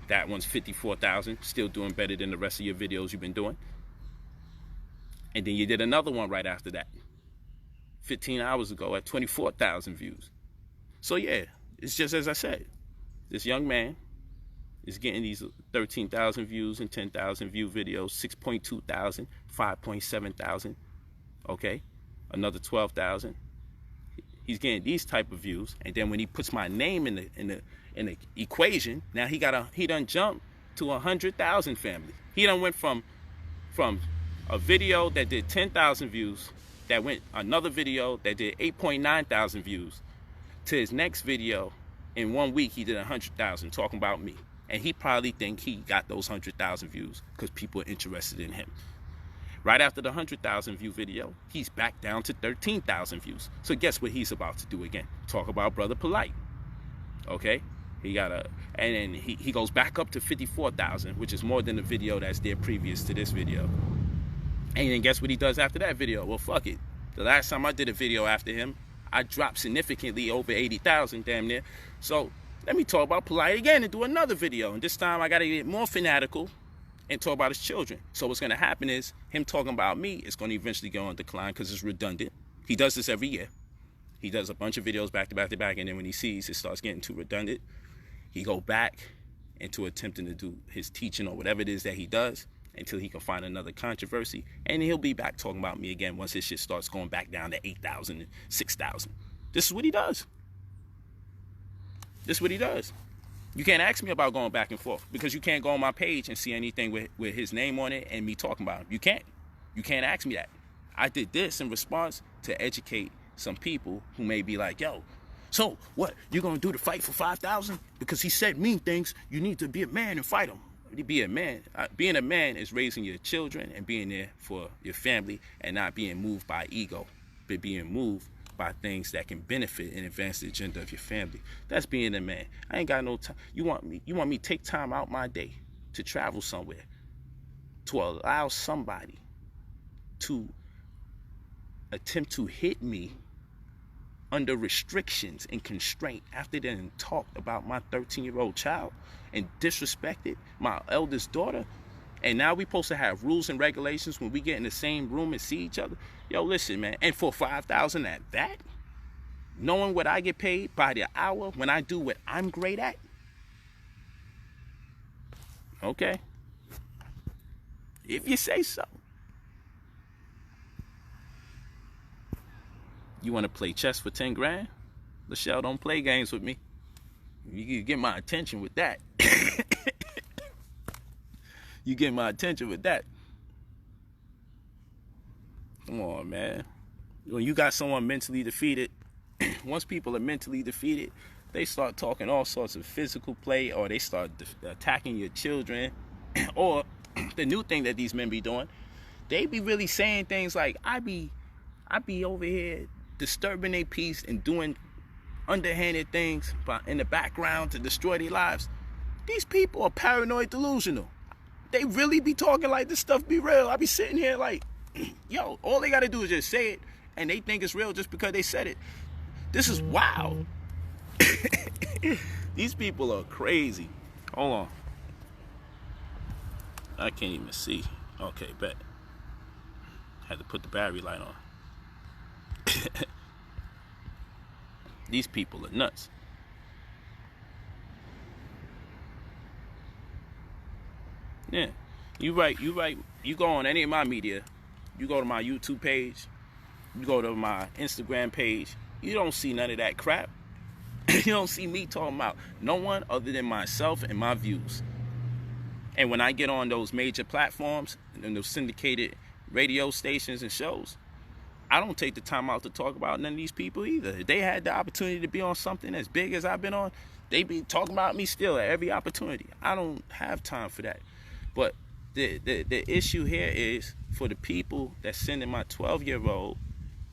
That one's 54,000. Still doing better than the rest of your videos you've been doing. And then you did another one right after that. 15 hours ago at 24,000 views. So yeah, it's just as I said. This young man is getting these 13,000 views and 10,000 view videos, 6.2 thousand, 5.7 thousand, okay? Another 12,000. He's getting these type of views, and then when he puts my name in the equation, now he done jumped to 100,000 family. He done went from a video that did 10,000 views, that went another video that did 8.9 thousand views, to his next video in 1 week he did 100,000 talking about me. And he probably think he got those 100,000 views because people are interested in him. Right after the 100,000 view video, he's back down to 13,000 views. So guess what he's about to do again? Talk about Brother Polight. Okay? And then he goes back up to 54,000, which is more than the video that's there previous to this video. And then guess what he does after that video? Well, fuck it. The last time I did a video after him, I dropped significantly over 80,000, damn near. So let me talk about Polight again and do another video. And this time I got to get more fanatical and talk about his children. So what's going to happen is him talking about me is going to eventually go on decline because it's redundant. He does this every year. He does a bunch of videos back to back to back, and then when he sees it starts getting too redundant, he go back into attempting to do his teaching or whatever it is that he does, until he can find another controversy, and he'll be back talking about me again once his shit starts going back down to 8,000 and 6,000. This is what he does. This is what he does. You can't ask me about going back and forth because you can't go on my page and see anything with his name on it and me talking about him. You can't. You can't ask me that. I did this in response to educate some people who may be like, yo, so what? You're going to do the fight for 5,000? Because he said mean things. You need to be a man and fight him. Be a man. Being a man is raising your children and being there for your family and not being moved by ego, but being moved by things that can benefit and advance the agenda of your family. That's being a man. I ain't got no time. You want me to take time out my day to travel somewhere to allow somebody to attempt to hit me under restrictions and constraint after they talked about my 13-year-old child and disrespected my eldest daughter, and now we supposed to have rules and regulations when we get in the same room and see each other? Yo, listen, man, and for 5,000 at that, knowing what I get paid by the hour when I do what I'm great at? Okay. If you say so. You want to play chess for 10 grand? Lachelle, don't play games with me. You can get my attention with that. You get my attention with that. Come on, man. When you got someone mentally defeated, once people are mentally defeated, they start talking all sorts of physical play, or they start attacking your children. Or the new thing that these men be doing, they be really saying things like, I be over here disturbing their peace and doing underhanded things in the background to destroy their lives. These people are paranoid delusional. They really be talking like this stuff be real. I be sitting here like, yo, all they gotta do is just say it, and they think it's real just because they said it. This is wild. These people are crazy. Hold on. I can't even see. Okay, bet. Had to put the battery light on. These people are nuts. Yeah, you right. You go on any of my media, you go to my YouTube page, you go to my Instagram page, you don't see none of that crap. You don't see me talking about no one other than myself and my views. And when I get on those major platforms and those syndicated radio stations and shows, I don't take the time out to talk about none of these people either. If they had the opportunity to be on something as big as I've been on, they be talking about me still at every opportunity. I don't have time for that. But the issue here is for the people that sending my 12-year-old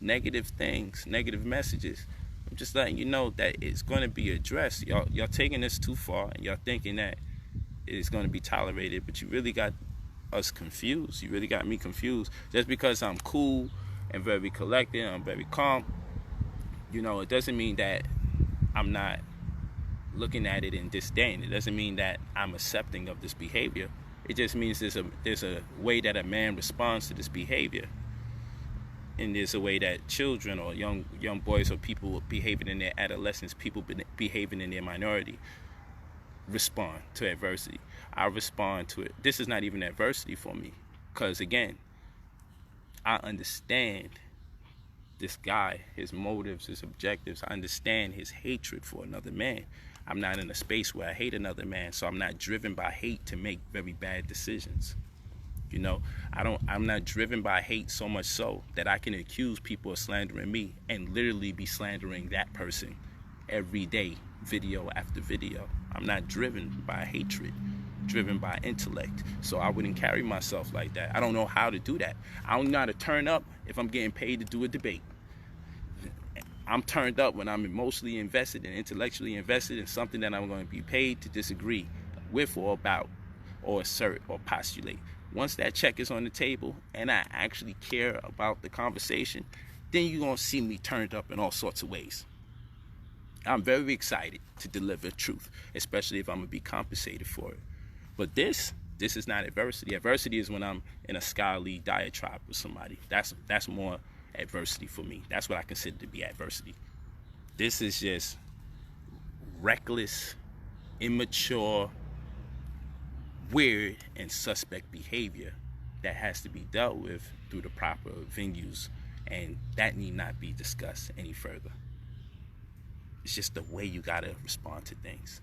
negative things, negative messages. I'm just letting you know that it's going to be addressed. Y'all taking this too far, and y'all thinking that it's going to be tolerated, but you really got us confused. You really got me confused. Just because I'm cool and very collected, I'm very calm, you know, it doesn't mean that I'm not looking at it in disdain. It doesn't mean that I'm accepting of this behavior. It just means there's a way that a man responds to this behavior, and there's a way that children or young boys or people behaving in their adolescence, people behaving in their minority, respond to adversity. I respond to it. This is not even adversity for me, because again, I understand this guy, his motives, his objectives. I understand his hatred for another man. I'm not in a space where I hate another man, so I'm not driven by hate to make very bad decisions. You know, I'm not driven by hate so much so that I can accuse people of slandering me and literally be slandering that person every day, video after video. I'm not driven by hatred, driven by intellect. So I wouldn't carry myself like that. I don't know how to do that. I don't know how to turn up if I'm getting paid to do a debate. I'm turned up when I'm emotionally invested and intellectually invested in something that I'm going to be paid to disagree with or about or assert or postulate. Once that check is on the table and I actually care about the conversation, then you're going to see me turned up in all sorts of ways. I'm very excited to deliver truth, especially if I'm going to be compensated for it. But this is not adversity. Adversity is when I'm in a scholarly diatribe with somebody. That's more adversity for me. That's what I consider to be adversity. This is just reckless, immature, weird and suspect behavior that has to be dealt with through the proper venues, and that need not be discussed any further. It's just the way you gotta respond to things.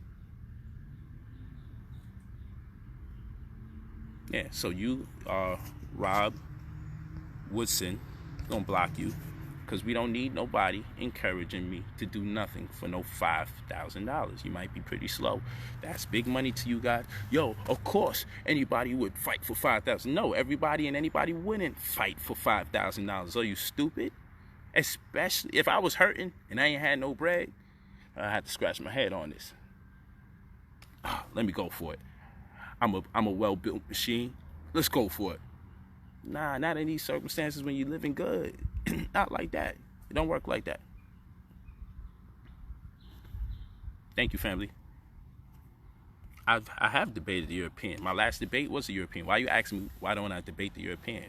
Yeah, so you, Rob Woodson, gonna block you, because we don't need nobody encouraging me to do nothing for no $5,000. You might be pretty slow. That's big money to you guys. Yo, of course, anybody would fight for $5,000. No, everybody and anybody wouldn't fight for $5,000. Are you stupid? Especially if I was hurting and I ain't had no bread, I had to scratch my head on this. Let me go for it. I'm a well-built machine. Let's go for it. Nah, not in these circumstances when you're living good. Not like that. It don't work like that. Thank you, family. I have debated the European. My last debate was a European. Why you asking me why don't I debate the European?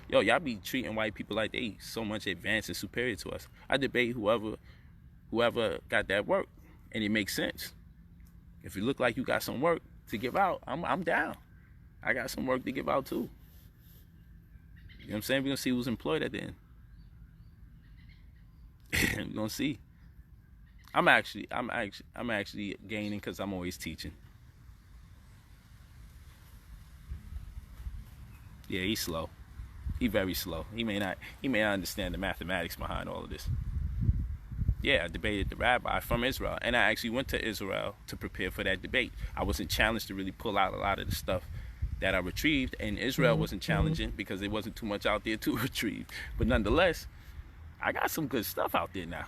Y'all be treating white people like they so much advanced and superior to us. I debate whoever got that work, and it makes sense. If you look like you got some work to give out, I'm down. I got some work to give out too. You know what I'm saying? We're gonna see who's employed at the end. We're gonna see. I'm actually gaining because I'm always teaching. Yeah, he's slow. He's very slow. He may not understand the mathematics behind all of this. Yeah, I debated the rabbi from Israel, and I actually went to Israel to prepare for that debate. I wasn't challenged to really pull out a lot of the stuff that I retrieved, and Israel wasn't challenging because there wasn't too much out there to retrieve. But nonetheless, I got some good stuff out there now.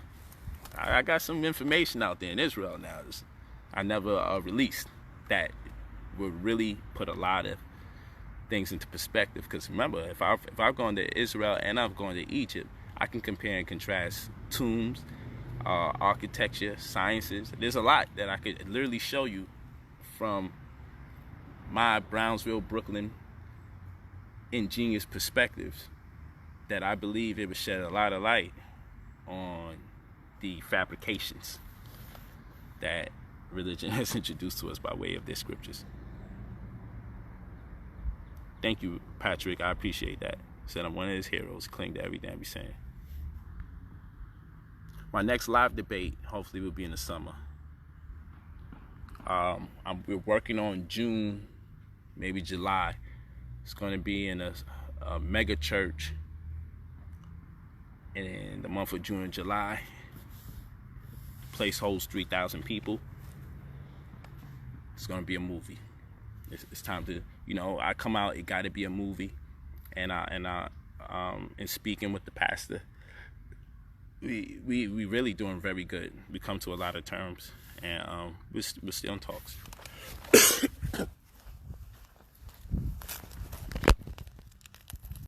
I got some information out there in Israel now. I never released that would really put a lot of things into perspective. Because remember, if I've gone to Israel and I've gone to Egypt, I can compare and contrast tombs, architecture, sciences. There's a lot that I could literally show you from my Brownsville, Brooklyn, ingenious perspectives that I believe it would shed a lot of light on the fabrications that religion has introduced to us by way of their scriptures. Thank you, Patrick. I appreciate that. Said I'm one of his heroes. Cling to everything I be saying. My next live debate hopefully will be in the summer. We're working on June, maybe July. It's going to be in a mega church in the month of June and July. The place holds 3,000 people. It's going to be a movie. It's time to, I come out, it got to be a movie. And in speaking with the pastor, we really doing very good. We come to a lot of terms, and we're still in talks.